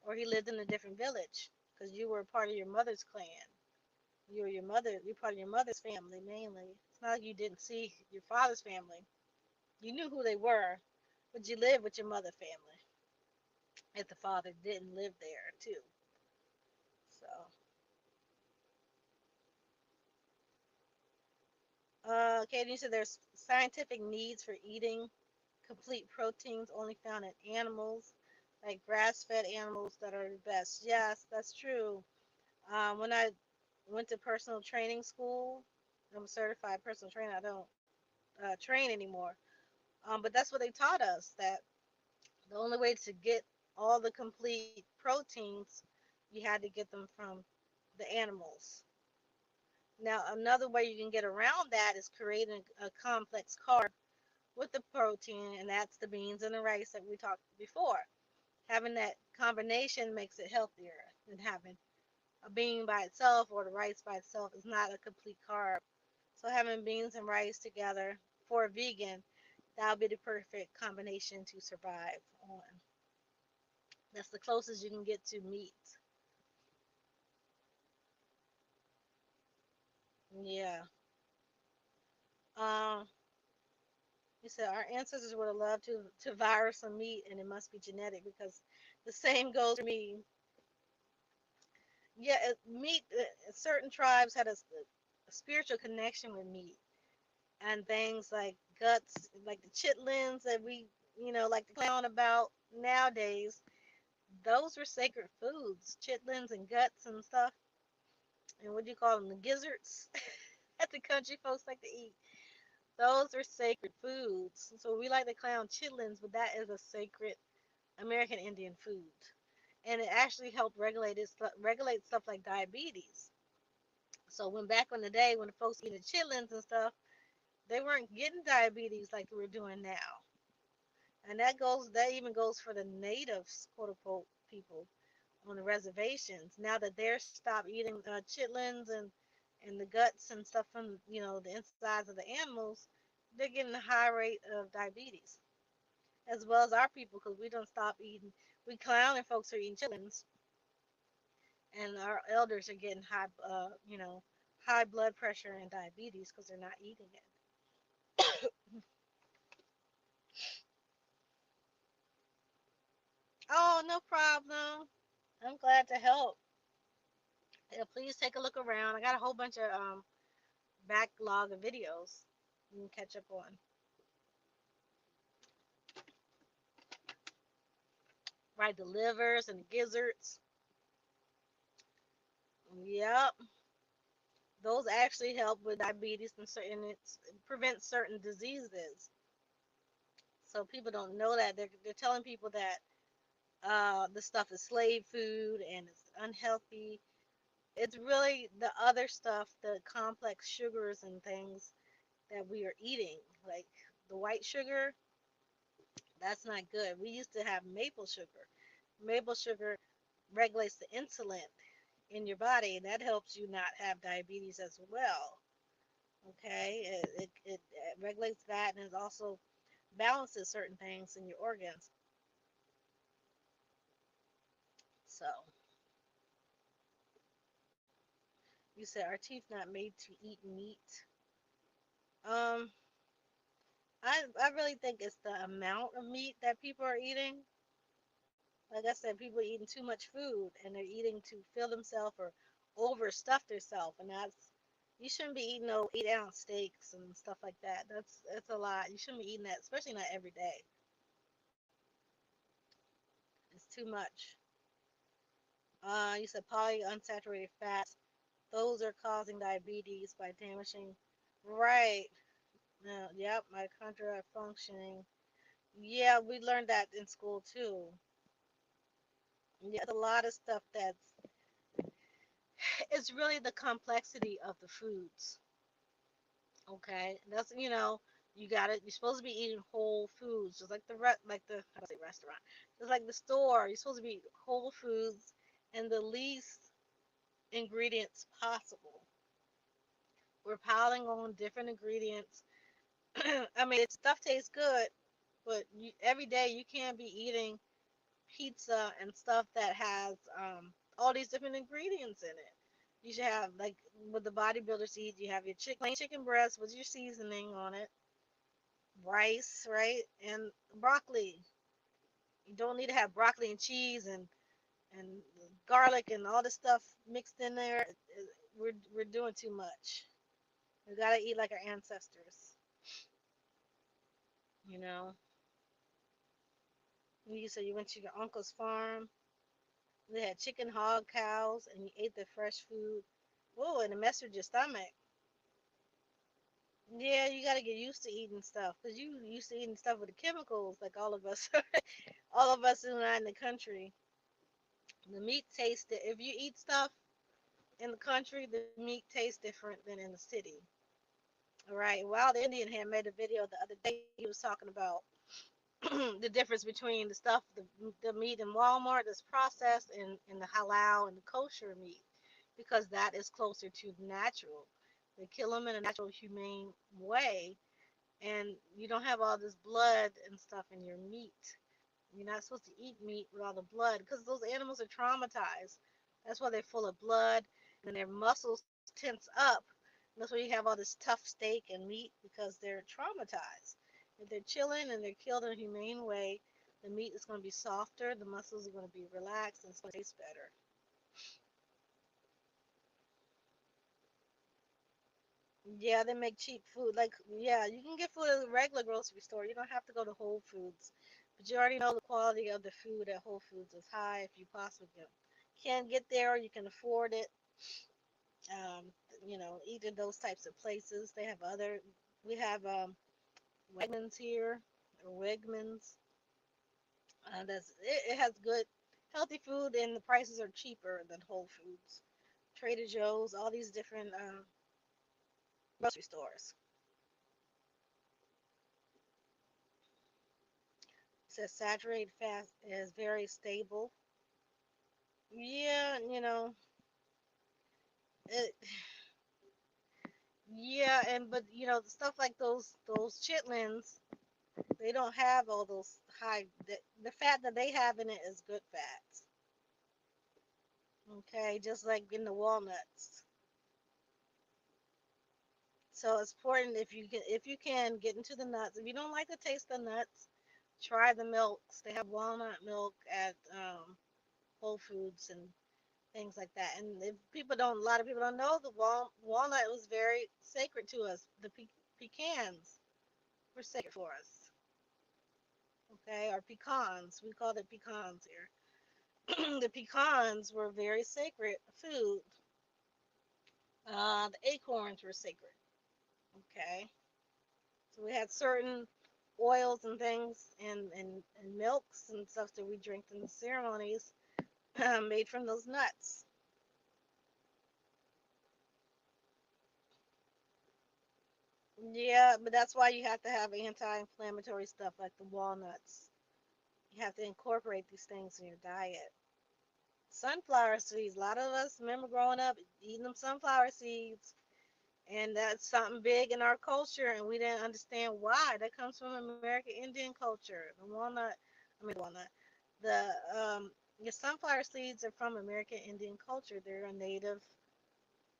or he lived in a different village because you were part of your mother's clan. You were your mother. You're part of your mother's family mainly. It's not like you didn't see your father's family. You knew who they were, but you lived with your mother family. If the father didn't live there too, so Katie, you said there's scientific needs for eating complete proteins only found in animals, like grass-fed animals that are the best. Yes, that's true. When I went to personal training school, I'm a certified personal trainer. I don't train anymore. But that's what they taught us, that the only way to get all the complete proteins, you had to get them from the animals. Now, another way you can get around that is creating a complex carb with the protein, and that's the beans and the rice that we talked before. Having that combination makes it healthier than having a bean by itself or the rice by itself is not a complete carb. So having beans and rice together for a vegan, that would be the perfect combination to survive on. That's the closest you can get to meat. Yeah. Um, you said our ancestors would have loved to devour some meat, and it must be genetic because the same goes for me. Yeah, meat. Certain tribes had a spiritual connection with meat, and things like guts, like the chitlins that we, like to clown about nowadays. Those were sacred foods, chitlins and guts and stuff. And what do you call them? The gizzards that the country folks like to eat. Those are sacred foods. So we like to clown chitlins, but that is a sacred American Indian food. And it actually helped regulate stuff like diabetes. So when back in the day when the folks eating chitlins and stuff, they weren't getting diabetes like we're doing now. And that even goes for the natives, quote unquote, people on the reservations. Now that they're stopped eating chitlins and the guts and stuff from the insides of the animals, they're getting a high rate of diabetes, as well as our people, because we don't stop eating. We clowning folks are eating chitlins, and our elders are getting high blood pressure and diabetes because they're not eating it. Oh, no problem. I'm glad to help. Yeah, please take a look around. I got a whole bunch of backlog of videos you can catch up on. Right, the livers and the gizzards. Yep, those actually help with diabetes and it prevents certain diseases. So people don't know that they're telling people that the stuff is slave food and it's unhealthy. It's really the other stuff, the complex sugars and things that we are eating, like the white sugar. That's not good. We used to have maple sugar. Maple sugar regulates the insulin in your body, and that helps you not have diabetes as well. Okay, it regulates that, and it also balances certain things in your organs. So you said our teeth not made to eat meat. Um, I really think it's the amount of meat that people are eating. Like I said, people are eating too much food, and they're eating to fill themselves or overstuff themselves, and you shouldn't be eating no 8-ounce steaks and stuff like that. That's a lot. You shouldn't be eating that, especially not every day. It's too much. You said polyunsaturated fats. Those are causing diabetes by damaging. Right. Yep, mitochondria are functioning. Yeah, we learned that in school too. Yeah, it's a lot of stuff that's, it's really the complexity of the foods. Okay, that's, you got it. You're supposed to be eating whole foods, just like how do I say restaurant, just like the store. You're supposed to be whole foods and the least ingredients possible. We're piling on different ingredients. I mean, stuff tastes good, but every day you can't be eating pizza and stuff that has all these different ingredients in it. You should have, like what the bodybuilders eat. You have your plain chicken breast with your seasoning on it, rice, right, and broccoli. You don't need to have broccoli and cheese and garlic and all this stuff mixed in there. We're doing too much. We gotta eat like our ancestors. You know. You said you went to your uncle's farm. They had chicken, hog, cows, and you ate the fresh food. Whoa, and it messed with your stomach. Yeah, you gotta get used to eating stuff because you used to eating stuff with the chemicals, like all of us, all of us who are in the country. The meat tastes. If you eat stuff in the country, the meat tastes different than in the city. All right. Wild Indian had made a video the other day. He was talking about the difference between the meat in Walmart that's processed and the halal and the kosher meat, because that is closer to natural. They kill them in a natural, humane way, and you don't have all this blood and stuff in your meat. You're not supposed to eat meat with all the blood because those animals are traumatized. That's why they're full of blood and their muscles tense up. And that's why you have all this tough steak and meat because they're traumatized. If they're chilling and they're killed in a humane way, the meat is going to be softer, the muscles are going to be relaxed, and it's going to taste better. Yeah, they make cheap food. Like, yeah, you can get food at a regular grocery store. You don't have to go to Whole Foods. But you already know the quality of the food at Whole Foods is high if you possibly can get there or you can afford it. Um, eat in those types of places. We have Wegmans here, or Wegmans. It has good, healthy food and the prices are cheaper than Whole Foods. Trader Joe's, all these different grocery stores. It says saturated fat is very stable. Yeah, it, yeah, and but stuff like those chitlins, they don't have all those the fat that they have in it is good fats. Okay, just like in the walnuts. So it's important if you can get into the nuts. If you don't like the taste of nuts, try the milks. They have walnut milk at Whole Foods and things like that. And if a lot of people don't know, the walnut was very sacred to us. The pecans were sacred for us. Okay, or pecans. We called it pecans here. The pecans were very sacred food. The acorns were sacred. Okay, so we had certain oils and things and milks and stuff that we drink in the ceremonies made from those nuts. Yeah, but that's why you have to have anti-inflammatory stuff like the walnuts. You have to incorporate these things in your diet. Sunflower seeds. A lot of us remember growing up eating them sunflower seeds, and that's something big in our culture, and we didn't understand why. That comes from American Indian culture. The the sunflower seeds are from American Indian culture. They're native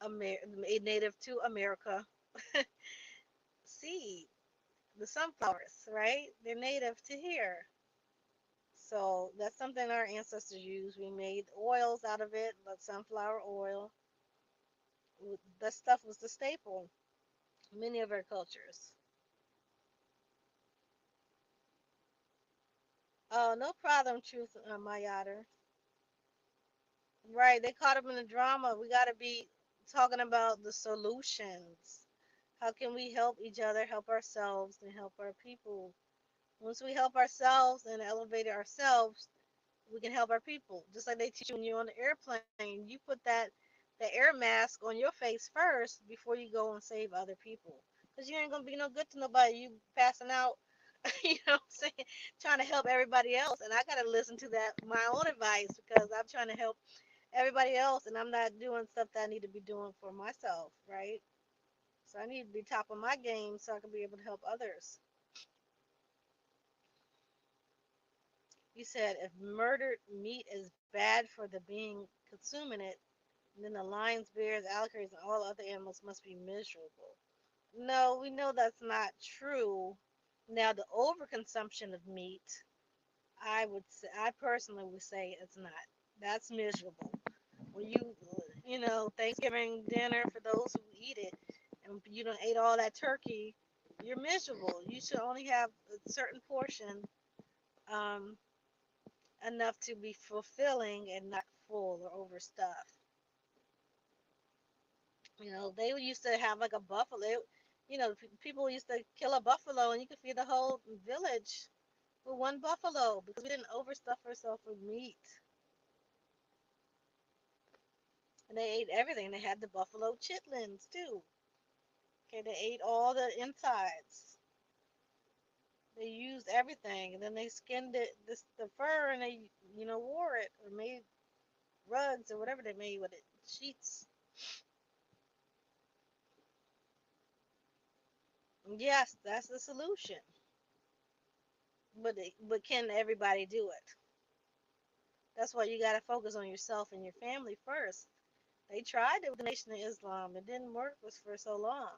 to America seed. The sunflowers, right? They're native to here. So that's something our ancestors used. We made oils out of it, like sunflower oil. That stuff was the staple in many of our cultures. Oh, no problem, Truth, my otter. Right, they caught up in the drama. We got to be talking about the solutions. How can we help each other, help ourselves, and help our people? Once we help ourselves and elevate ourselves, we can help our people. Just like they teach you when you're on the airplane, you put that air mask on your face first before you go and save other people. Because you ain't gonna be no good to nobody. You passing out, you know what I'm saying? Trying to help everybody else. And I gotta listen to that my own advice because I'm trying to help everybody else and I'm not doing stuff that I need to be doing for myself, right? So I need to be top of my game so I can be able to help others. You said if murdered meat is bad for the being consuming it, then the lions, bears, alligators, and all other animals must be miserable. No, we know that's not true. Now, the overconsumption of meat, I personally would say it's not. That's miserable. When Thanksgiving dinner for those who eat it, and you don't ate all that turkey, you're miserable. You should only have a certain portion, um, enough to be fulfilling and not full or overstuffed. They used to have like a buffalo. People used to kill a buffalo and you could feed the whole village with one buffalo because we didn't overstuff ourselves with meat. And they ate everything. They had the buffalo chitlins too. Okay, they ate all the insides. They used everything, and then they skinned the fur, and they wore it or made rugs or whatever they made with it, sheets. Yes, that's the solution. But can everybody do it? That's why you got to focus on yourself and your family first. They tried it with the Nation of Islam. It didn't work for so long.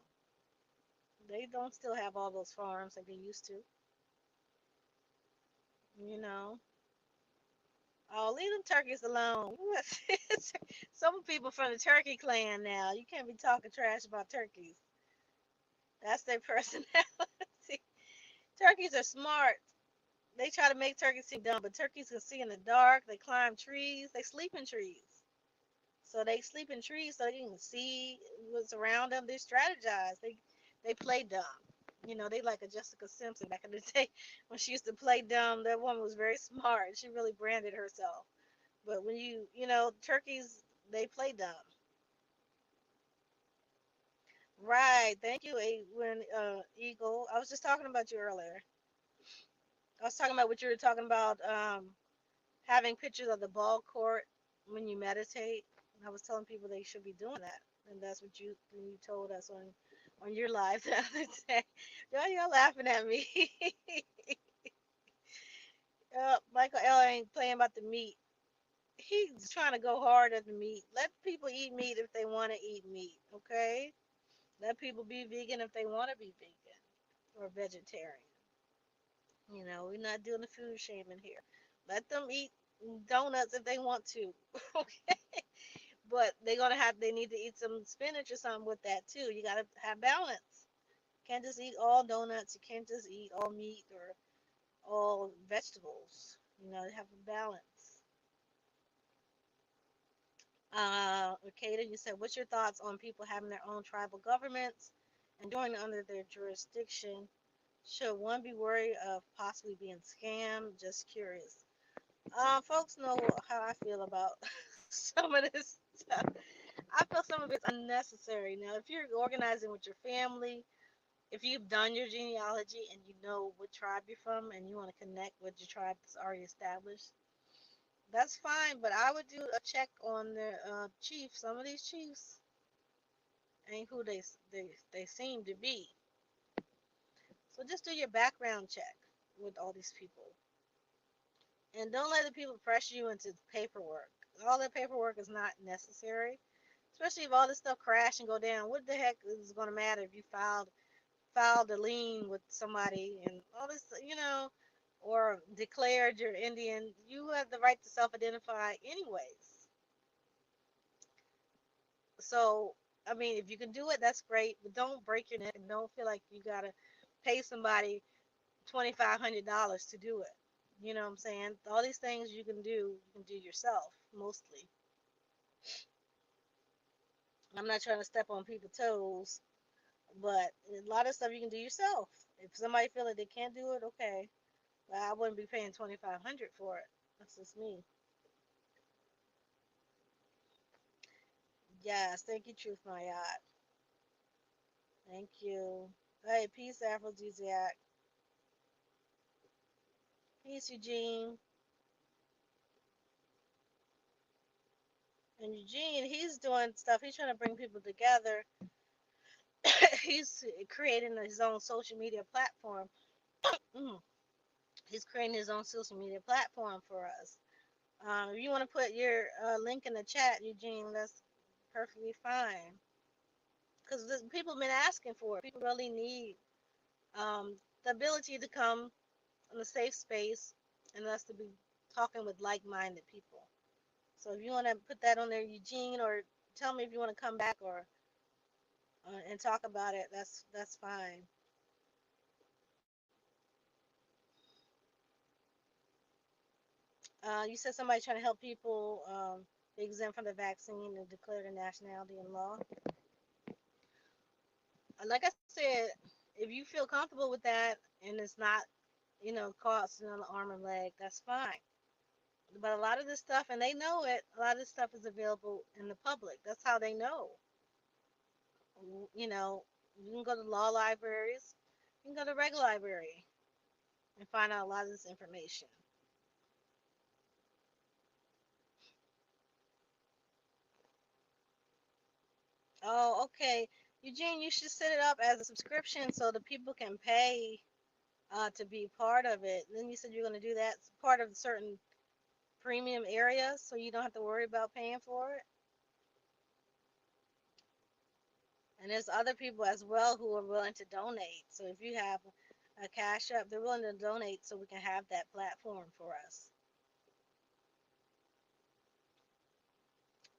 They don't still have all those farms like they used to. You know. Oh, leave them turkeys alone. Some people from the turkey clan now. You can't be talking trash about turkeys. That's their personality. Turkeys are smart. They try to make turkeys seem dumb, but turkeys can see in the dark. They climb trees. They sleep in trees. So they sleep in trees so they can see what's around them. They strategize. They play dumb. They like a Jessica Simpson back in the day when she used to play dumb. That woman was very smart. She really branded herself. But when turkeys, they play dumb. Right. Thank you, Eagle. I was just talking about you earlier. I was talking about what you were talking about, having pictures of the ball court when you meditate. I was telling people they should be doing that, and that's what you told us on your live the other day. Y'all laughing at me. Michael L ain't playing about the meat. He's trying to go hard at the meat. Let people eat meat if they want to eat meat, okay? Let people be vegan if they want to be vegan or vegetarian. We're not doing the food shaming here. Let them eat donuts if they want to. Okay. But they need to eat some spinach or something with that too. You gotta have balance. You can't just eat all donuts. You can't just eat all meat or all vegetables. Have a balance. Akeda, you said, what's your thoughts on people having their own tribal governments and joining under their jurisdiction? Should one be worried of possibly being scammed? Just curious. Folks know how I feel about some of this stuff. I feel some of it's unnecessary. Now, if you're organizing with your family, if you've done your genealogy and you know what tribe you're from and you want to connect with your tribe that's already established, that's fine. But I would do a check on the chief. Some of these chiefs ain't who they seem to be. So just do your background check with all these people. And don't let the people pressure you into paperwork. All that paperwork is not necessary, especially if all this stuff crash and go down. What the heck is going to matter if you filed a lien with somebody and all this, or declared you're Indian? You have the right to self-identify anyways. So, I mean, if you can do it, that's great, but don't break your neck and don't feel like you gotta pay somebody $2,500 to do it. You know what I'm saying? All these things you can do yourself mostly. I'm not trying to step on people's toes, But a lot of stuff you can do yourself. If somebody feel like they can't do it, okay. But I wouldn't be paying 2,500 for it. That's just me. Yes, thank you, Truth My Yacht. Thank you. Hey, peace, Aphrodisiac. Peace, Eugene. And Eugene, he's doing stuff. He's trying to bring people together. He's creating his own social media platform. Mm. He's creating his own social media platform for us. If you want to put your link in the chat, Eugene, that's perfectly fine. Because people have been asking for it. People really need the ability to come in a safe space and us to be talking with like-minded people. So if you want to put that on there, Eugene, or tell me if you want to come back or and talk about it, that's fine. You said somebody trying to help people be exempt from the vaccine and declare their nationality in law. Like I said, if you feel comfortable with that and it's not, costing an arm and leg, that's fine. But a lot of this stuff, and they know it, a lot of this stuff is available in the public. That's how they know. You know, you can go to law libraries, you can go to regular library and find out a lot of this information. Oh, okay. Eugene, you should set it up as a subscription so the people can pay to be part of it. Then you said you're going to do that part of certain premium areas so you don't have to worry about paying for it. And there's other people as well who are willing to donate. So if you have a cash up, they're willing to donate so we can have that platform for us.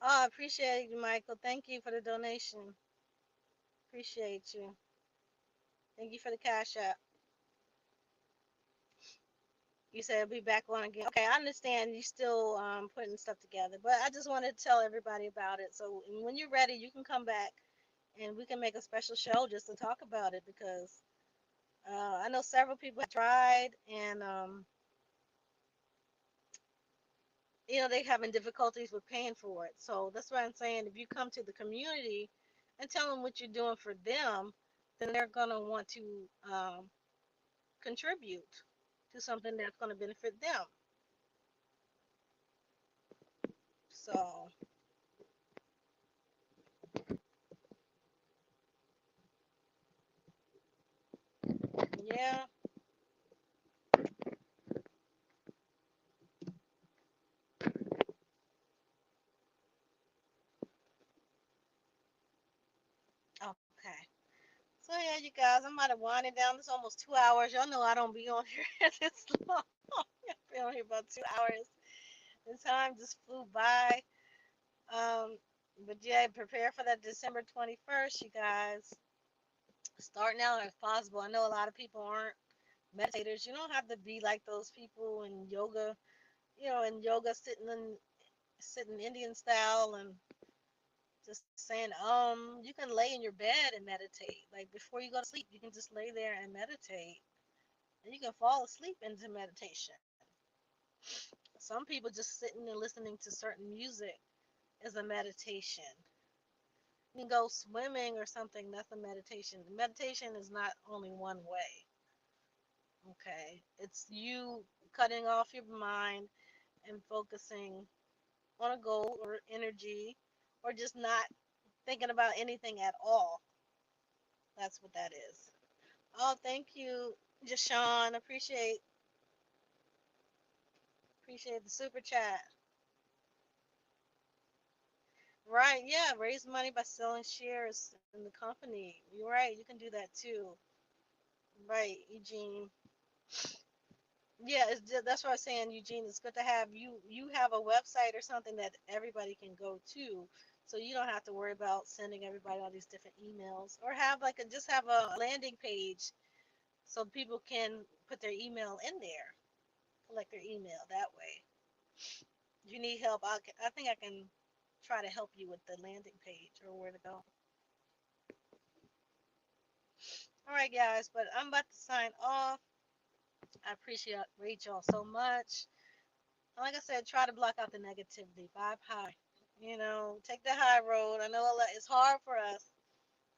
Oh, I appreciate you, Michael. Thank you for the donation. Appreciate you. Thank you for the cash up. You said it'll be back on again. Okay, I understand you still putting stuff together, but I just wanted to tell everybody about it. So when you're ready, you can come back and we can make a special show just to talk about it because I know several people have tried and they're having difficulties with paying for it. So that's why I'm saying if you come to the community and tell them what you're doing for them, then they're gonna want to contribute to something that's gonna benefit them. So yeah. Okay. So yeah, you guys, I'm about to wind it down. It's almost 2 hours. Y'all know I don't be on here this long. I've been on here about 2 hours. The time just flew by. Um, but yeah, prepare for that December 21st, you guys. Start now if possible. I know a lot of people aren't meditators. You don't have to be like those people in yoga, sitting Indian style and just saying, you can lay in your bed and meditate. Like before you go to sleep, you can just lay there and meditate. And you can fall asleep into meditation. Some people just sitting and listening to certain music is a meditation. You can go swimming or something, that's a meditation. Meditation is not only one way. Okay. It's you cutting off your mind and focusing on a goal or energy or just not thinking about anything at all. That's what that is. Oh, thank you, Jashawn. Appreciate the super chat. Right, yeah, raise money by selling shares in the company. You're right, you can do that too. Right, Eugene. Yeah, that's what I was saying, Eugene. It's good to have you have a website or something that everybody can go to, so you don't have to worry about sending everybody all these different emails, or have just have a landing page so people can put their email in there, collect their email that way. If you need help, I think I can try to help you with the landing page or where to go. All right, guys, but I'm about to sign off. I appreciate y'all so much. Like I said, try to block out the negativity. Vibe high. Take the high road. I know it's hard for us.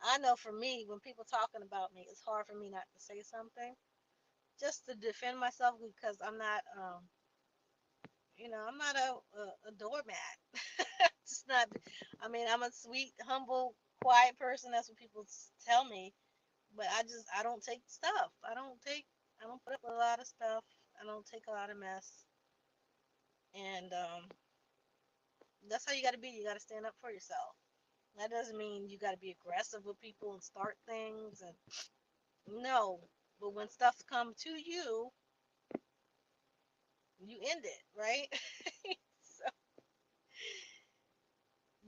I know for me, when people talking about me, it's hard for me not to say something, just to defend myself because I'm not a doormat. Just not. I mean, I'm a sweet, humble, quiet person. That's what people tell me. But I don't take stuff. I don't put up a lot of stuff. I don't take a lot of mess. And that's how you got to be. You got to stand up for yourself. That doesn't mean you got to be aggressive with people and start things. And no, but when stuff come to you, you end it, right? So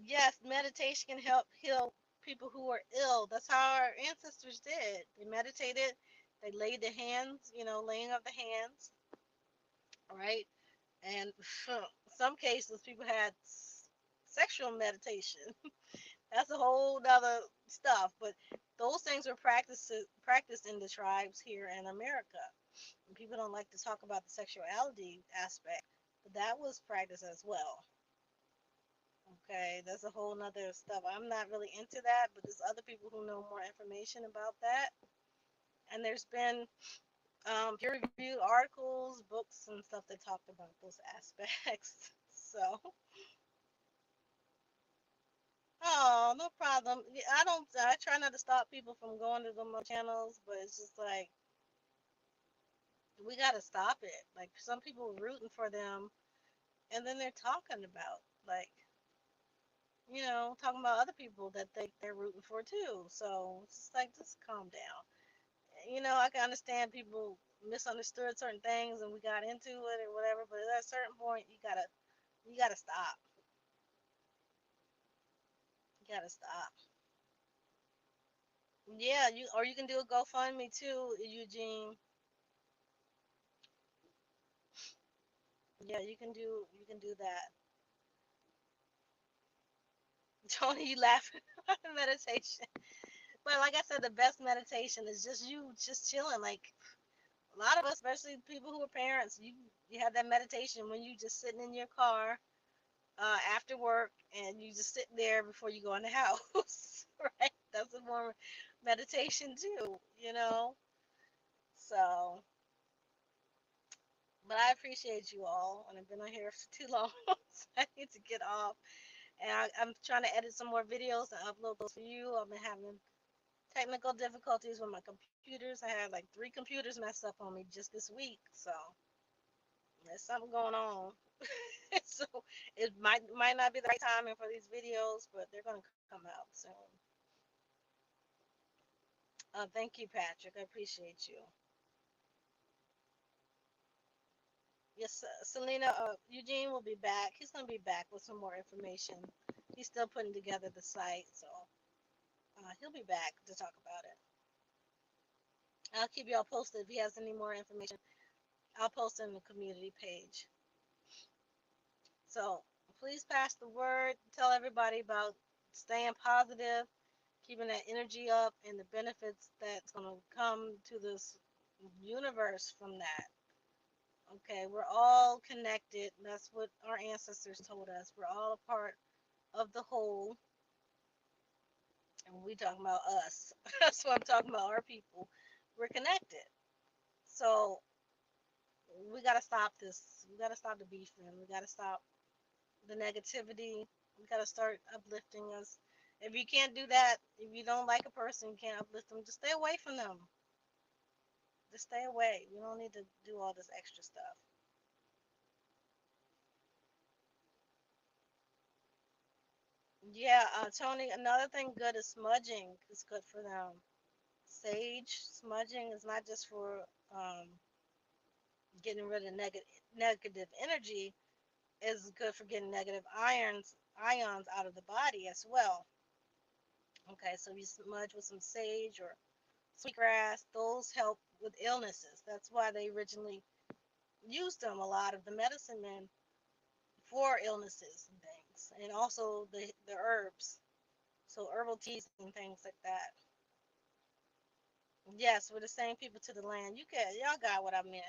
yes, meditation can help heal people who are ill. That's how our ancestors did. They meditated. They laid the hands, laying of the hands, right? And some cases, people had sexual meditation. That's a whole other stuff. But those things were practiced in the tribes here in America. And people don't like to talk about the sexuality aspect, but that was practiced as well. Okay, that's a whole nother stuff. I'm not really into that, but there's other people who know more information about that. And there's been peer-reviewed articles, books, and stuff that talked about those aspects. So, oh, no problem. Yeah, I try not to stop people from going to them channels, but it's just like we gotta stop it. Like some people are rooting for them, and then they're talking about like talking about other people that they're rooting for too. So it's just like just calm down. I can understand people misunderstood certain things and we got into it or whatever, but at a certain point you gotta stop. You gotta stop. Yeah, you can do a GoFundMe too, Eugene. Yeah, you can do that. Tony, you laughing at meditation. But like I said, the best meditation is just you just chilling. Like a lot of us, especially people who are parents, you have that meditation when you just sitting in your car after work and you just sit there before you go in the house, right? That's a form of meditation too. So, but I appreciate you all, and I've been on here for too long, so I need to get off. And I'm trying to edit some more videos and upload those for you. I've been having technical difficulties with my computers. I had like 3 computers messed up on me just this week, so there's something going on. So it might not be the right timing for these videos, but they're gonna come out soon. Thank you, Patrick. I appreciate you. Yes, Selena. Eugene will be back. He's gonna be back with some more information. He's still putting together the site, so he'll be back to talk about it. I'll keep y'all posted if he has any more information. I'll post it in the community page. So please pass the word. Tell everybody about staying positive, keeping that energy up, and the benefits that's going to come to this universe from that. Okay, we're all connected. That's what our ancestors told us. We're all a part of the whole, and we talking about us. That's what I'm talking about. Our people, we're connected. So we gotta stop this. We gotta stop the beefing. We gotta stop the negativity. We gotta start uplifting us. If you can't do that, if you don't like a person, you can't uplift them. Just stay away from them. Just stay away. We don't need to do all this extra stuff. Yeah, Tony. Another thing good is smudging. It's good for them. Sage smudging is not just for getting rid of negative energy. It's good for getting negative ions out of the body as well. Okay, so you smudge with some sage or sweetgrass. Those help with illnesses. That's why they originally used them. A lot of the medicine men for illnesses and things, and also the herbs. So herbal teas and things like that. Yes, we're the same people to the land. Y'all got what I meant.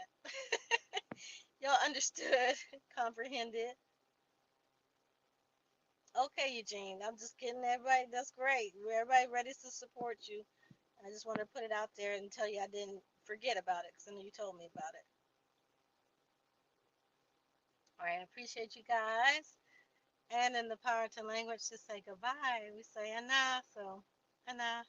Y'all understood, comprehended. Okay, Eugene. I'm just kidding everybody. That's great. Everybody ready to support you. I just wanted to put it out there and tell you I didn't forget about it because I know you told me about it. All right, I appreciate you guys. And in the Power to language to say goodbye, we say Anna. So, Anna.